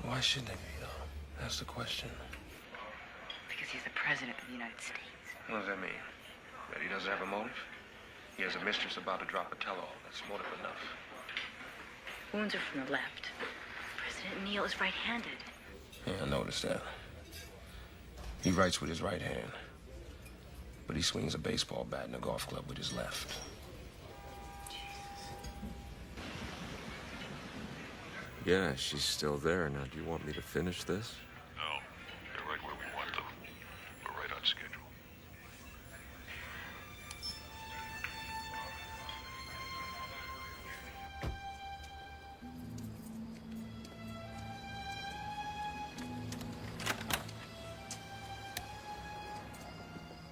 Why should they be, though? That's the question. Because he's the President of the United States. What does that mean? That he doesn't have a motive? He has a mistress about to drop a tell-all. That's motive enough. Wounds are from the left. President Neal is right-handed. Yeah, I noticed that. He writes with his right hand. But he swings a baseball bat in a golf club with his left. Yeah, she's still there. Now, do you want me to finish this? No, they're right where we want them. We're right on schedule.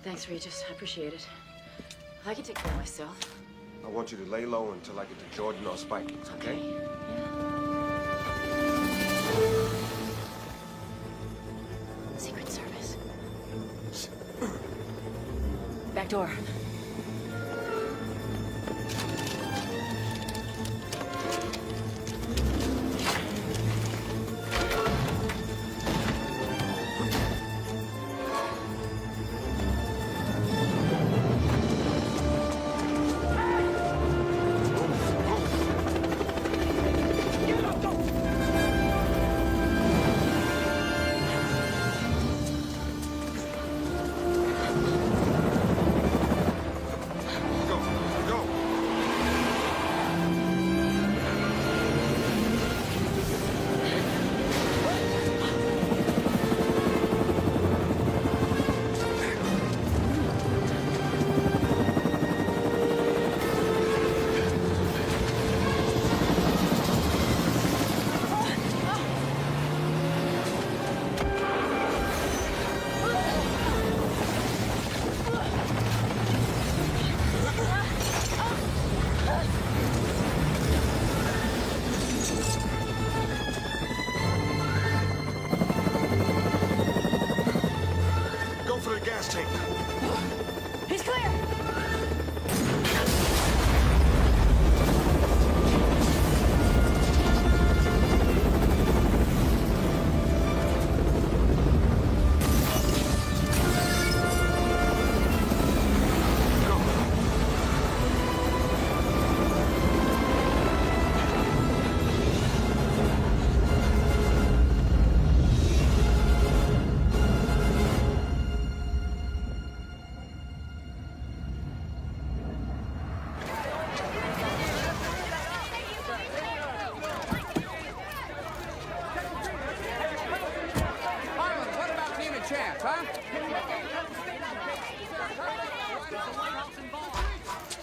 Thanks, Regis. I appreciate it. I can take care of myself. I want you to lay low until I get to Jordan or Spikings, okay? Secret Service. Back door. He's clear!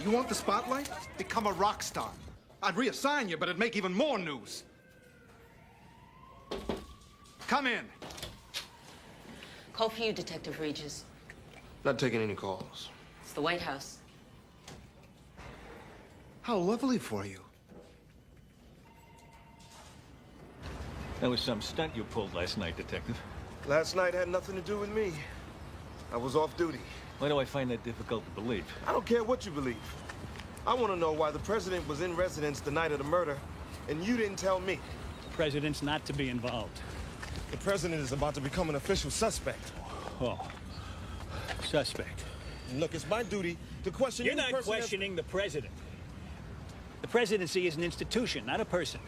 You want the spotlight? Become a rock star. I'd reassign you, but it'd make even more news. Come in. Call for you, Detective Regis. Not taking any calls. It's the White House. How lovely for you. That was some stunt you pulled last night, Detective. Last night had nothing to do with me. I was off duty. Why do I find that difficult to believe? I don't care what you believe. I want to know why the president was in residence the night of the murder, and you didn't tell me. The president's not to be involved. The president is about to become an official suspect. Oh. Suspect. And look, it's my duty to question You're any not person questioning the president. The presidency is an institution, not a person.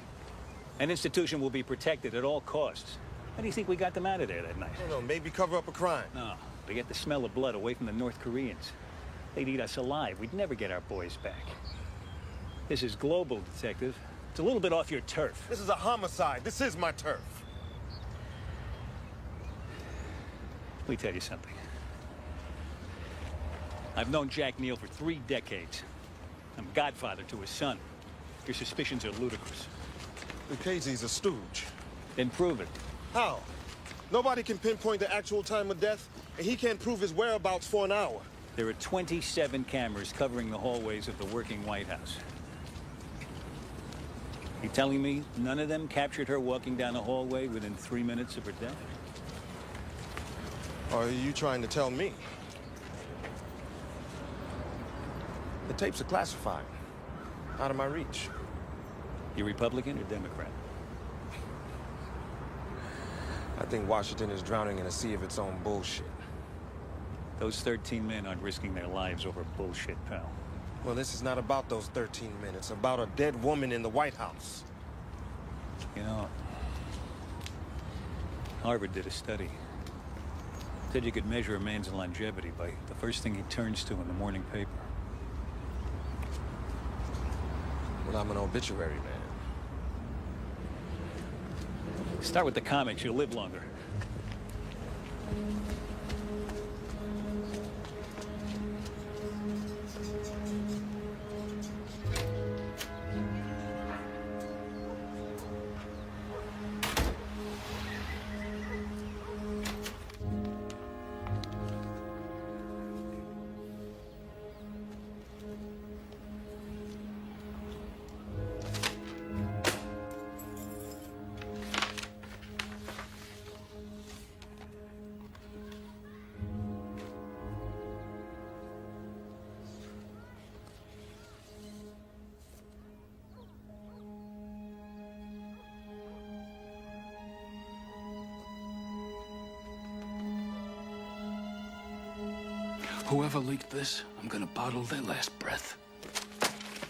An institution will be protected at all costs. How do you think we got them out of there that night? I don't know, maybe cover up a crime. No, to get the smell of blood away from the North Koreans. They'd eat us alive. We'd never get our boys back. This is global, Detective. It's a little bit off your turf. This is a homicide. This is my turf. Let me tell you something. I've known Jack Neal for 3 decades. I'm godfather to his son. Your suspicions are ludicrous. Lucchese's a stooge. Then prove it. How? Nobody can pinpoint the actual time of death, and he can't prove his whereabouts for an hour. There are 27 cameras covering the hallways of the working White House. You telling me none of them captured her walking down the hallway within 3 minutes of her death? Or are you trying to tell me? The tapes are classified. Out of my reach. You Republican or Democrat? I think Washington is drowning in a sea of its own bullshit. Those 13 men aren't risking their lives over bullshit, pal. Well, this is not about those 13 men. It's about a dead woman in the White House. You know, Harvard did a study. Said you could measure a man's longevity by the first thing he turns to in the morning paper. Well, I'm an obituary man. Start with the comics, you'll live longer. Whoever leaked this, I'm gonna bottle their last breath.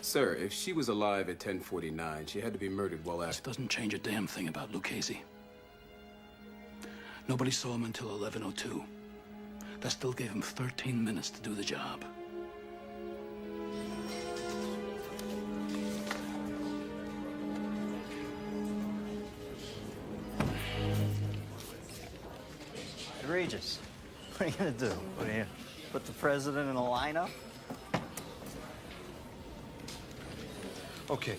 Sir, if she was alive at 10:49, she had to be murdered well This after. doesn't change a damn thing about Lucchese. Nobody saw him until 11:02. That still gave him 13 minutes to do the job. Regis, what are you gonna do? What are you, put the president in a lineup? Okay,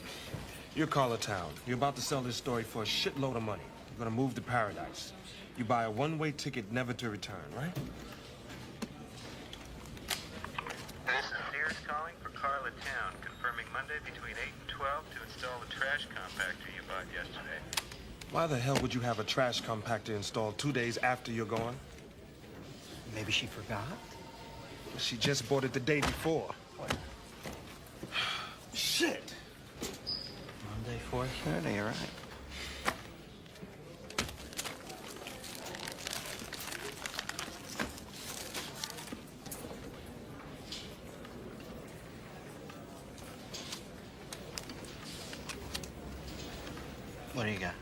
you're Carla Town. You're about to sell this story for a shitload of money. You're gonna move to paradise. You buy a one-way ticket never to return, right? This is Sears calling for Carla Town, confirming Monday between 8 and 12 to install the trash compactor you bought yesterday. Why the hell would you have a trash compactor installed 2 days after you're gone? Maybe she forgot? She just bought it the day before. Shit! Monday, 4:30, you're right. What do you got?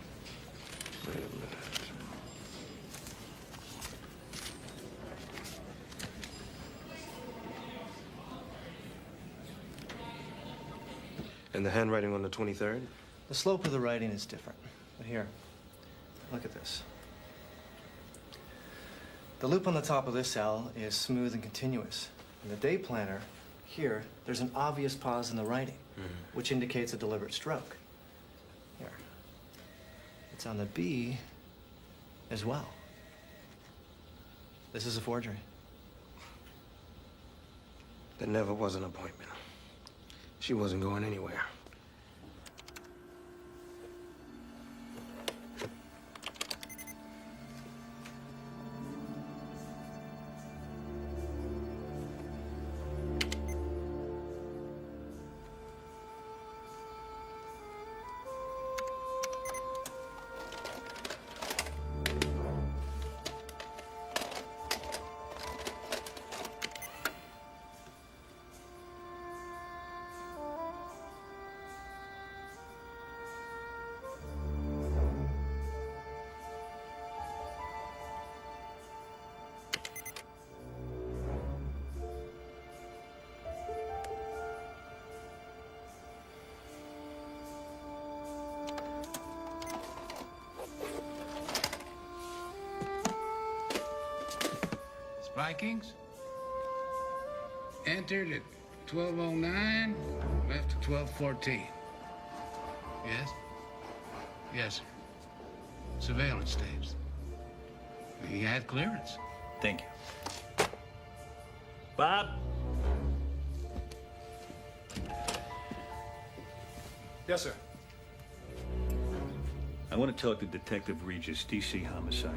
Wait a minute. And the handwriting on the 23rd? The slope of the writing is different. But here, look at this. The loop on the top of this cell is smooth and continuous. In the day planner, here, there's an obvious pause in the writing, which indicates a deliberate stroke. Here. It's on the B as well. This is a forgery. There never was an appointment. She wasn't going anywhere. Spikings? Entered at 12:09, left at 12:14. Yes? Yes, sir. Surveillance tapes. He had clearance. Thank you. Bob? Yes, sir. I want to talk to Detective Regis, DC Homicide.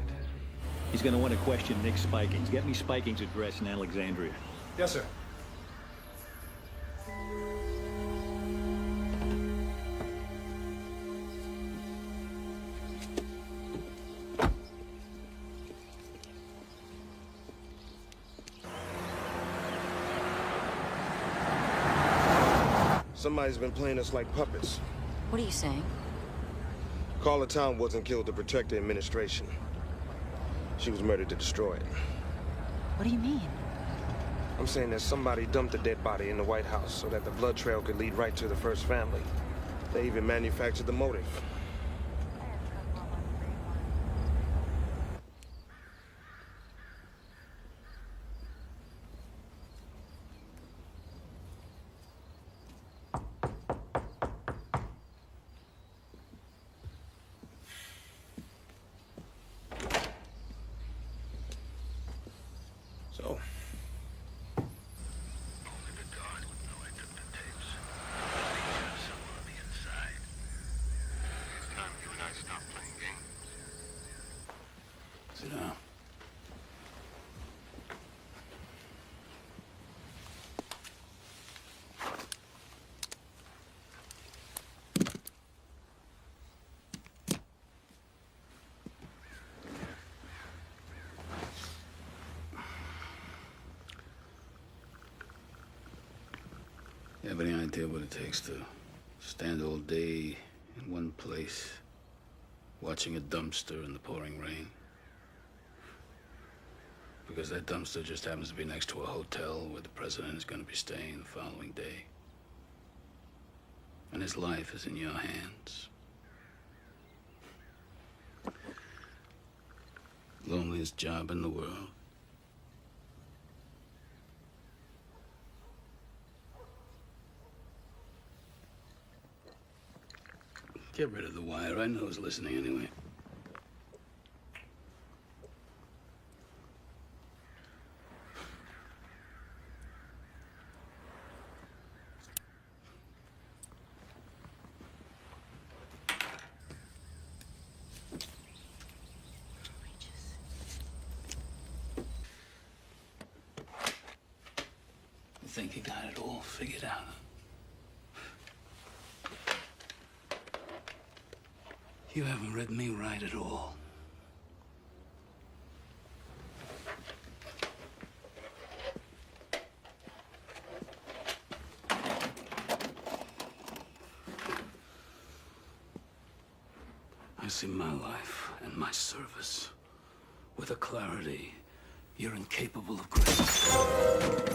He's going to want to question Nick Spikings. Get me Spikings' address in Alexandria. Yes, sir. Somebody's been playing us like puppets. What are you saying? Carla Town wasn't killed to protect the administration. She was murdered to destroy it. What do you mean? I'm saying that somebody dumped a dead body in the White House so that the blood trail could lead right to the first family. They even manufactured the motive. So, sit down. You have any idea what it takes to stand all day in one place, watching a dumpster in the pouring rain? Because that dumpster just happens to be next to a hotel where the president is going to be staying the following day. And his life is in your hands. Loneliest job in the world. Get rid of the wire. I know who's listening anyway. You think you got it all figured out? You haven't read me right at all. I see my life and my service with a clarity you're incapable of grasping.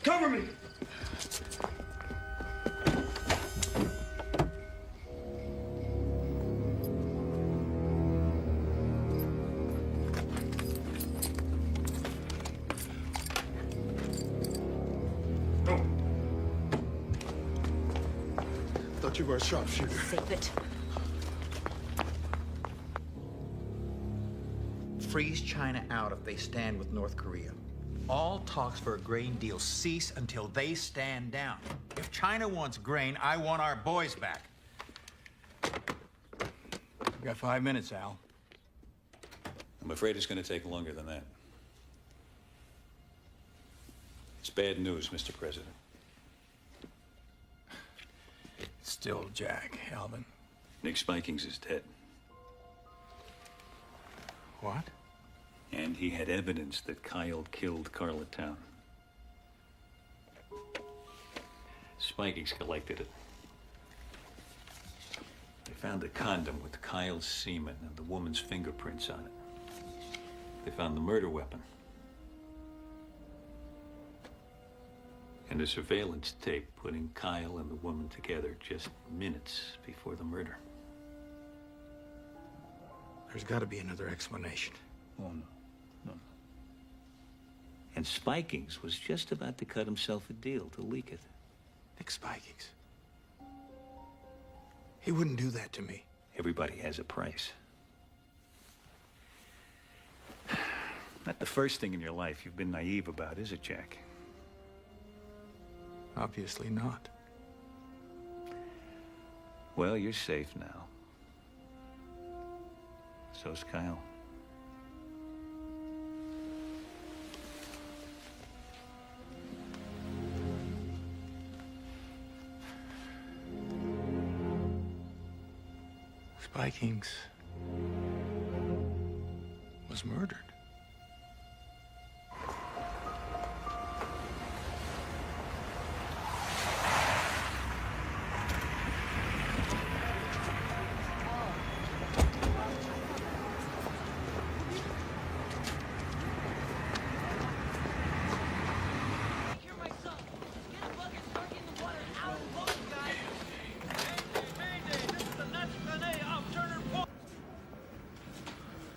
Cover me! Thought you were a sharpshooter. Save it. Freeze China out if they stand with North Korea. All talks for a grain deal cease until they stand down. If China wants grain, I want our boys back. We've got 5 minutes, Al. I'm afraid it's going to take longer than that. It's bad news, Mr. President. Still Jack, Alvin. Nick Spikings is dead. What? And he had evidence that Kyle killed Carla Town. Spikings collected it. They found a condom with Kyle's semen and the woman's fingerprints on it. They found the murder weapon. And a surveillance tape putting Kyle and the woman together just minutes before the murder. There's got to be another explanation. Oh, no. And Spikings was just about to cut himself a deal to leak it. Nick Spikings. He wouldn't do that to me. Everybody has a price. Not the first thing in your life you've been naive about, is it, Jack? Obviously not. Well, you're safe now. So's Kyle. Spikings was murdered.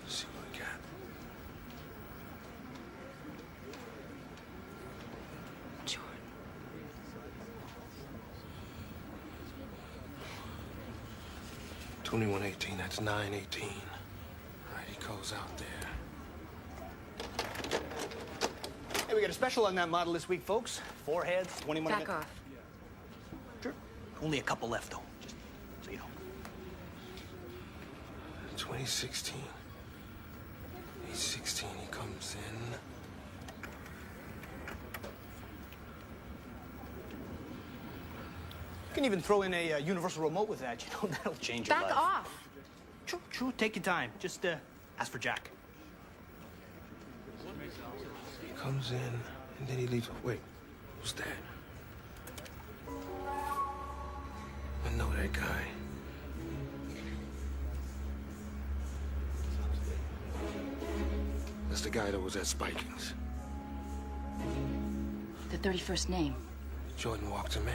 See what we got. Jordan. $21.18, that's $9.18. All right, he goes out there. Hey, we got a special on that model this week, folks. 4 heads, 21 Back off. Sure. Only a couple left, though. Just so you know. 2016. 816, he comes in. You can even throw in a universal remote with that, you know, that'll change your life. Back off. True, take your time. Just ask for Jack. He comes in, and then he leaves. Wait, who's that? I know that guy. That's the guy that was at Spikings. The 31st name. Jordan walked him in.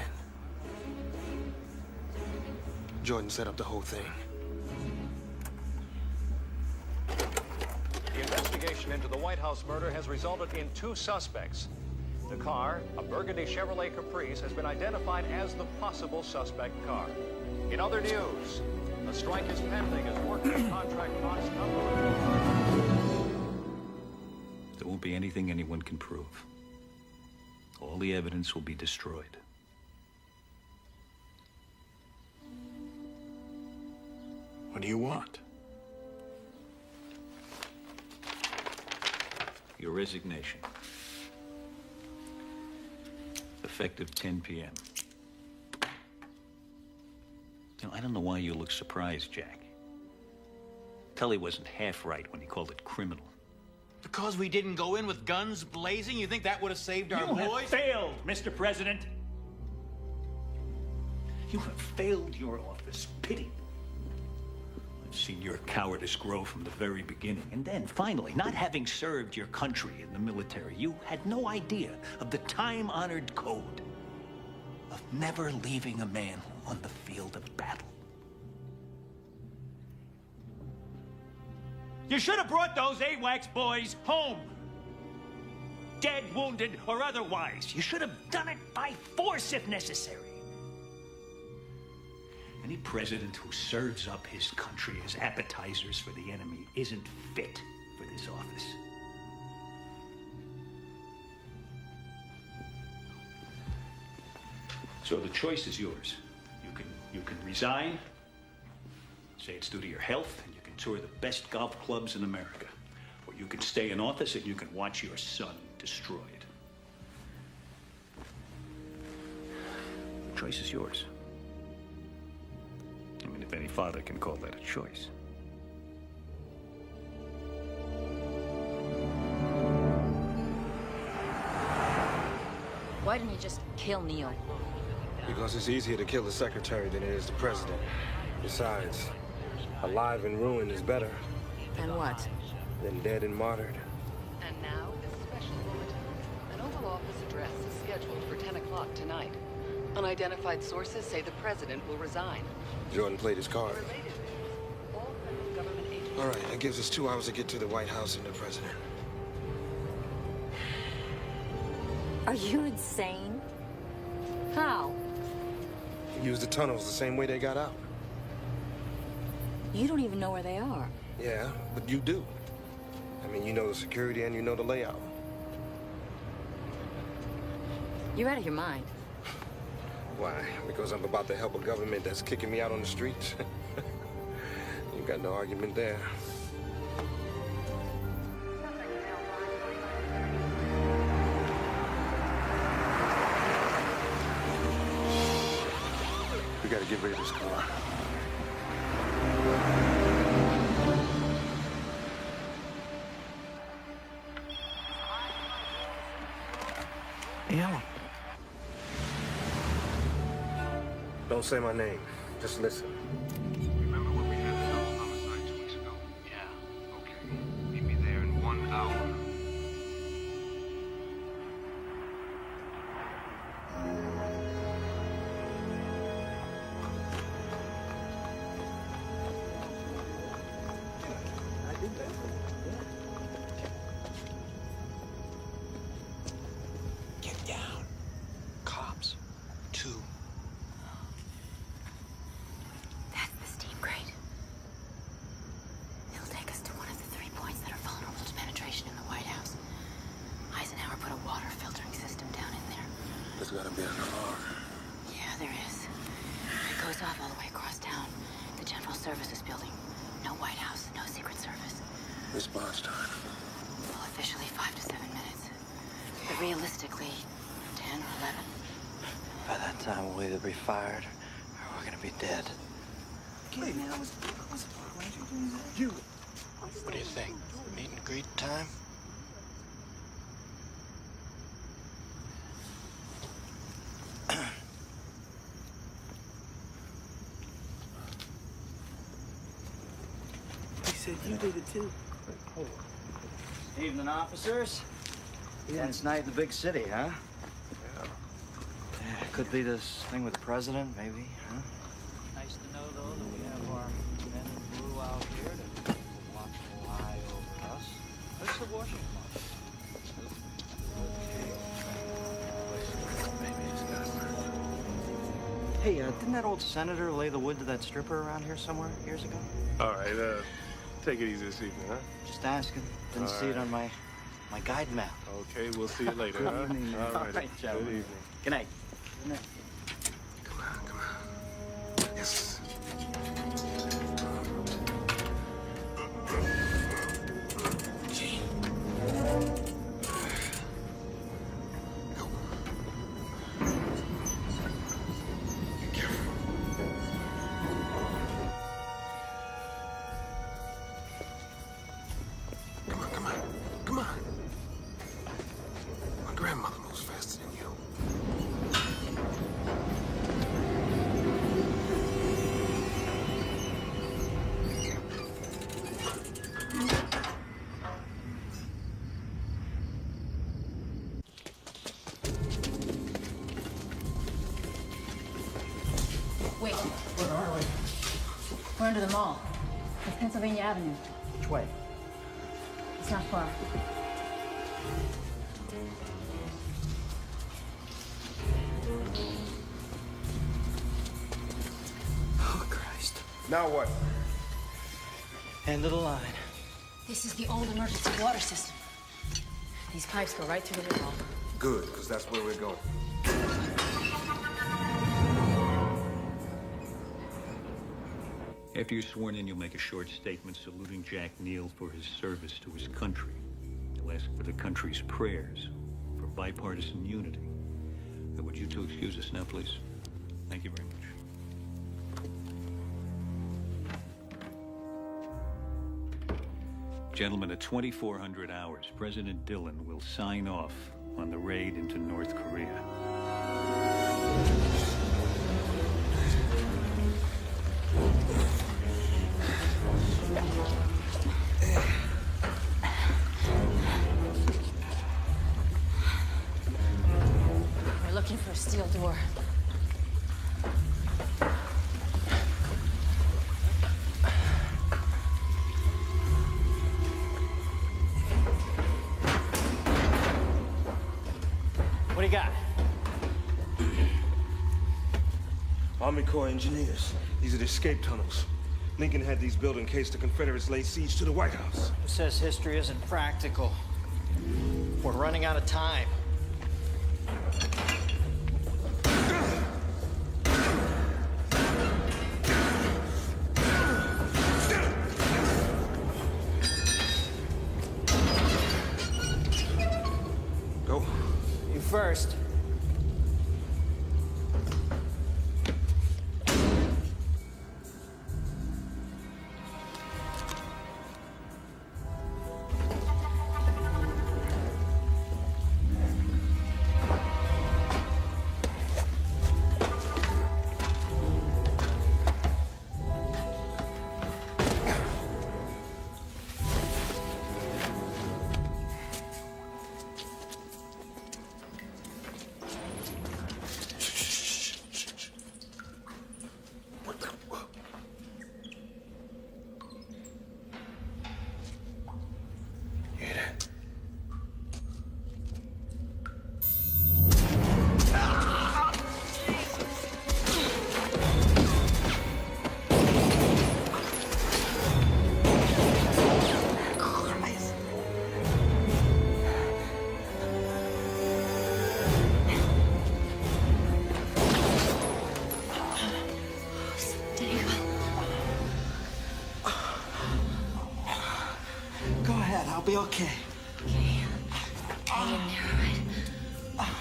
Jordan set up the whole thing. The investigation into the White House murder has resulted in 2 suspects. The car, a burgundy Chevrolet Caprice, has been identified as the possible suspect car. In other news, a strike is pending as workers contract costs There won't be anything anyone can prove. All the evidence will be destroyed. What do you want? Your resignation. Effective 10 p.m. You know, I don't know why you look surprised, Jack. Tully wasn't half right when he called it criminal. Because we didn't go in with guns blazing? You think that would have saved our boys? You have failed, Mr. President. You have failed your office. Pity. I've seen your cowardice grow from the very beginning. And then, finally, not having served your country in the military, you had no idea of the time-honored code of never leaving a man on the field of battle. You should have brought those AWACS boys home. Dead, wounded, or otherwise. You should have done it by force if necessary. Any president who serves up his country as appetizers for the enemy isn't fit for this office. So the choice is yours. You can resign, say it's due to your health, and you can tour the best golf clubs in America. Or you can stay in office and you can watch your son destroyed. The choice is yours. I mean, if any father can call that a choice. Why didn't you just kill Neil? Because it's easier to kill the secretary than it is the president. Besides, alive and ruined is better. Than what? Than dead and martyred. And now, this special bulletin. An Oval Office address is scheduled for 10 o'clock tonight. Unidentified sources say the president will resign. Jordan played his card. All right, that gives us 2 hours to get to the White House and the president. Are you insane? How? Use the tunnels the same way they got out. You don't even know where they are. Yeah, but you do. I mean, you know the security and you know the layout. You're out of your mind. Why? Because I'm about to help a government that's kicking me out on the streets? You got no argument there. We gotta get rid of this car. Yeah. Don't say my name. Just listen. Remember when we had the double homicide 2 weeks ago? Yeah. Okay. Meet me there in 1 hour. Get down. Cops. 2. That's the steam grate. It'll take us to one of the 3 points that are vulnerable to penetration in the White House. Eisenhower put a water filtering system down in there. There's gotta be an alarm. Yeah, there is. It goes off all the way across town. The General Services building. No White House, no Secret Service. Response time. Well, officially 5 to 7 minutes. But realistically, 10 or 11. By that time, we'll either be fired or we're gonna be dead. Hey, man, I was why aren't you doing that? You. What do you think? Meet and greet time? He said you did it too. Evening, officers. Tense night in the big city, huh? Yeah, could be this thing with the president, maybe, huh? Nice to know, though, that we have our men in blue out here to watch the eye over us. What's the Washington March? Hey, didn't that old senator lay the wood to that stripper around here somewhere years ago? All right, take it easy this evening, huh? Just asking. Didn't see it on my guide map. Okay, we'll see you later, huh? Good evening. All right, All right, good evening. Good night. Good night. Come on. Yes. Come on. My grandmother moves faster than you. We're under the mall. It's Pennsylvania Avenue. Which way? It's not far. Oh, Christ. Now what? End of the line. This is the old emergency water system. These pipes go right through the wall. Good, because that's where we're going. After you're sworn in, you'll make a short statement saluting Jack Neal for his service to his country. You'll ask for the country's prayers for bipartisan unity. Would you two excuse us now, please? Thank you very much. Gentlemen, at 2400 hours, President Dillon will sign off on the raid into North Korea. We're looking for a steel door. What do you got? Army Corps engineers. These are the escape tunnels. Lincoln had these built in case the Confederates laid siege to the White House. Who says history isn't practical? We're running out of time. Go. You first. Go ahead, I'll be okay. Hang in there, all right?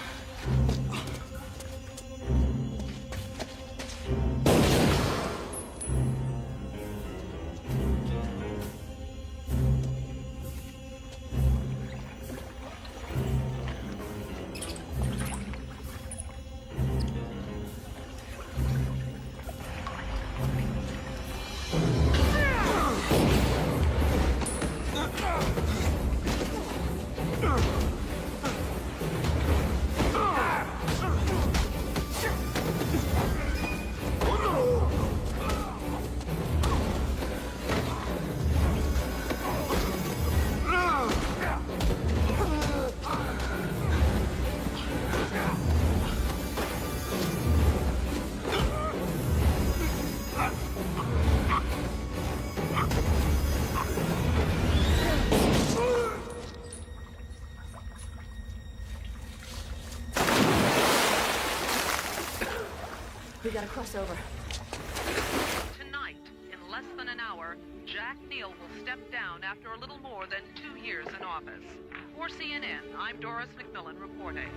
We gotta cross over. Tonight, in less than an hour, Jack Neal will step down after a little more than 2 years in office. For CNN, I'm Doris McMillan reporting.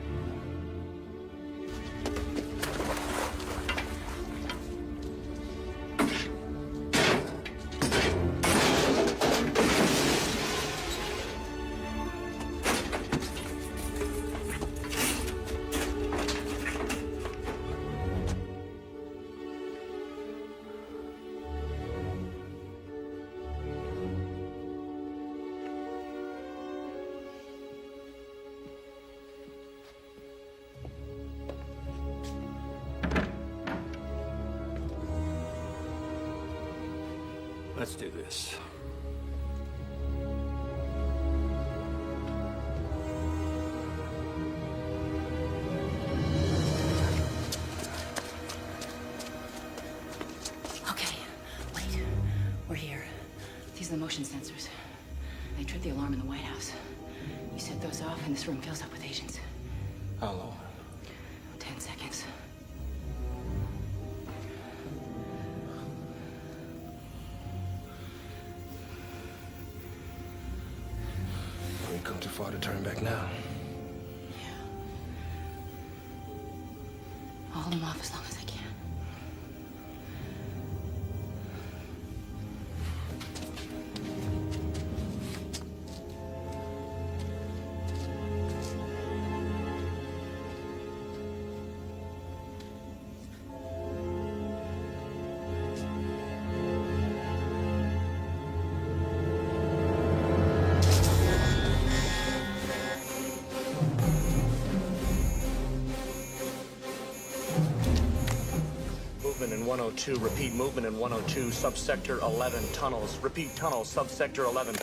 Let's do this. Okay, wait. We're here. These are the motion sensors. They tripped the alarm in the White House. You set those off and this room fills up with agents. How long? 10 seconds. We've come too far to turn back now. I'll hold them off as long as I can. Movement in 102. Repeat, movement in 102, subsector 11, tunnels. Repeat, tunnels, subsector 11.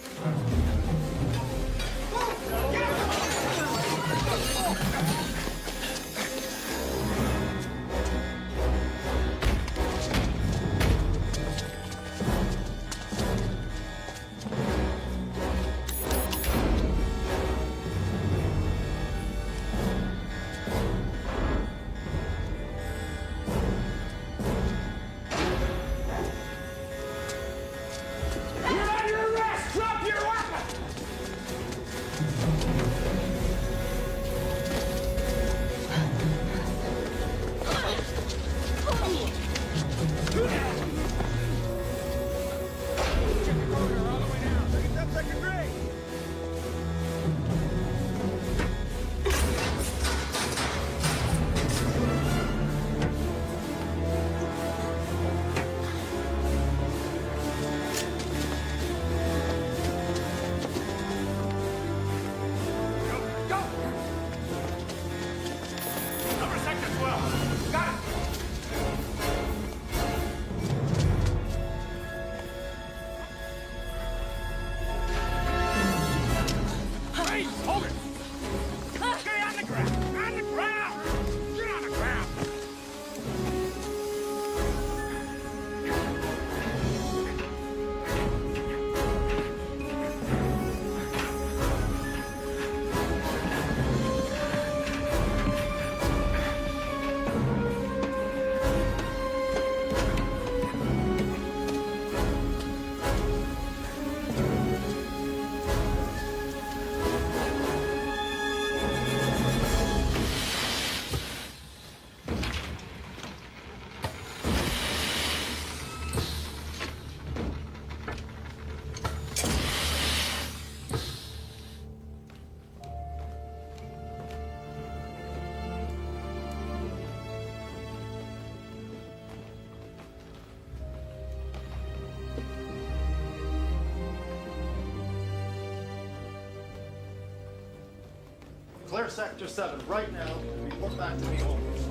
Clear Sector 7 right now. Report back to me always.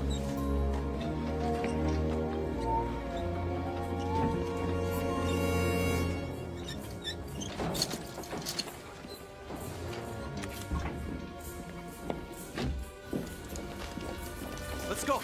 Let's go.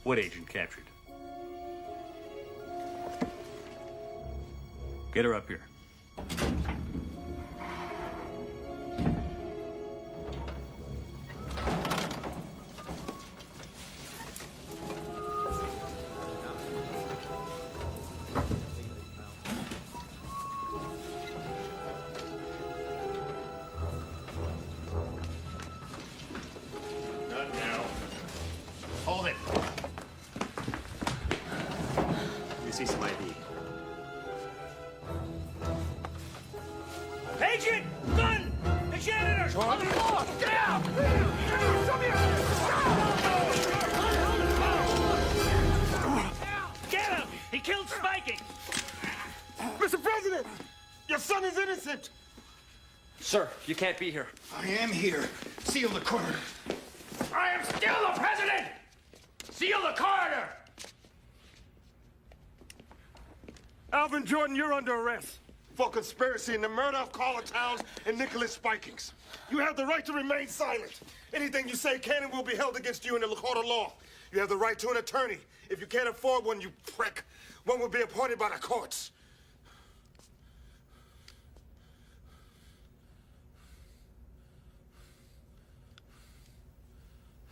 What agent captured? Get her up here. Not now. Hold it. You see some ID. Agent! Gun! The janitor! On the floor! Get out! Get him! He killed Spiking! Mr. President, your son is innocent. Sir, you can't be here. I am here. Seal the corner. I am still the president! Seal the corridor! Alvin Jordan, you're under arrest for conspiracy in the murder of Carla Towns and Nicholas Spikings. You have the right to remain silent. Anything you say can and will be held against you in the court of law. You have the right to an attorney. If you can't afford one, you prick, one will be appointed by the courts.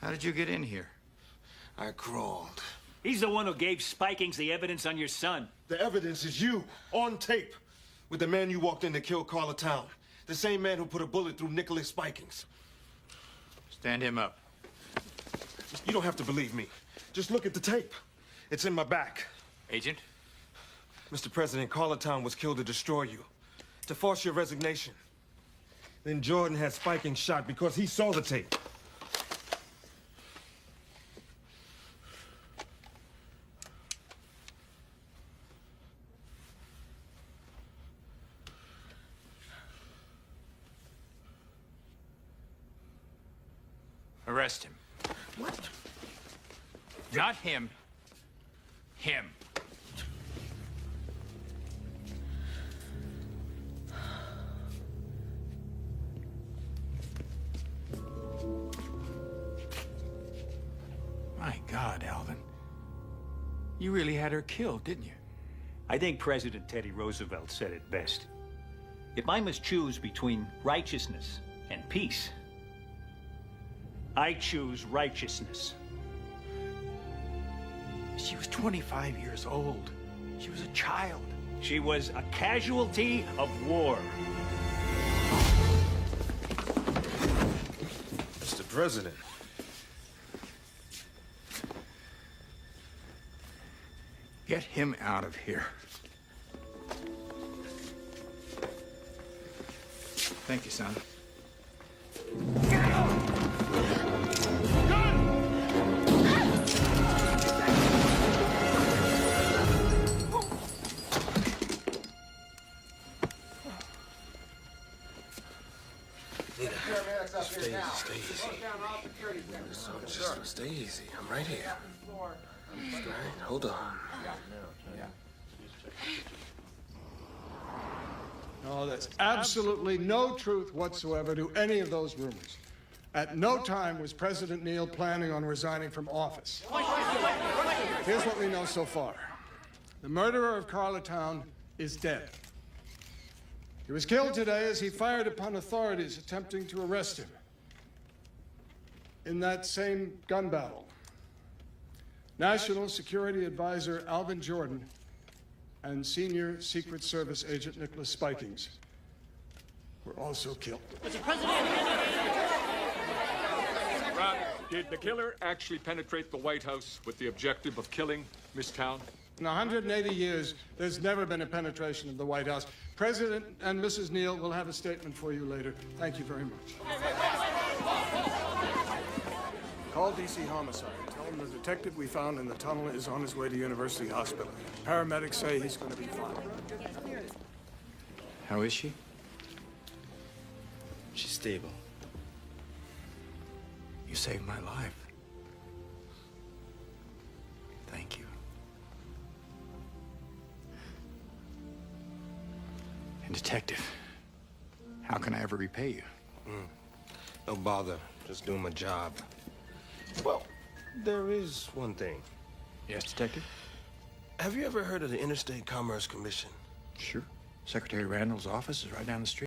How did you get in here? I crawled. He's the one who gave Spikings the evidence on your son. The evidence is you, on tape, with the man you walked in to kill Carla Town. The same man who put a bullet through Nicholas Spikings. Stand him up. You don't have to believe me. Just look at the tape. It's in my back. Agent? Mr. President, Carla Town was killed to destroy you, to force your resignation. Then Jordan had Spikings shot because he saw the tape. Arrest him. What? Not him. Him. My God, Alvin. You really had her killed, didn't you? I think President Teddy Roosevelt said it best. If I must choose between righteousness and peace, I choose righteousness. She was 25 years old. She was a child. She was a casualty of war. Mr. President. Get him out of here. Thank you, son. Stay easy. Just stay easy. I'm right here. All right, hold on. No, there's absolutely no truth whatsoever to any of those rumors. At no time was President Neal planning on resigning from office. Here's what we know so far. The murderer of Carla Town is dead. He was killed today as he fired upon authorities attempting to arrest him. In that same gun battle, National Security Advisor Alvin Jordan and Senior Secret Service Agent Nicholas Spikings were also killed. Mr. President! Rob, did the killer actually penetrate the White House with the objective of killing Miss Town? In 180 years, there's never been a penetration of the White House. President and Mrs. Neal will have a statement for you later. Thank you very much. Call DC Homicide. Tell them the detective we found in the tunnel is on his way to University Hospital. Paramedics say he's going to be fine. How is she? She's stable. You saved my life. Thank you. And Detective, how can I ever repay you? No bother. Just doing my job. Well, there is one thing. Yes, Detective? Have you ever heard of the Interstate Commerce Commission? Sure. Secretary Randall's office is right down the street.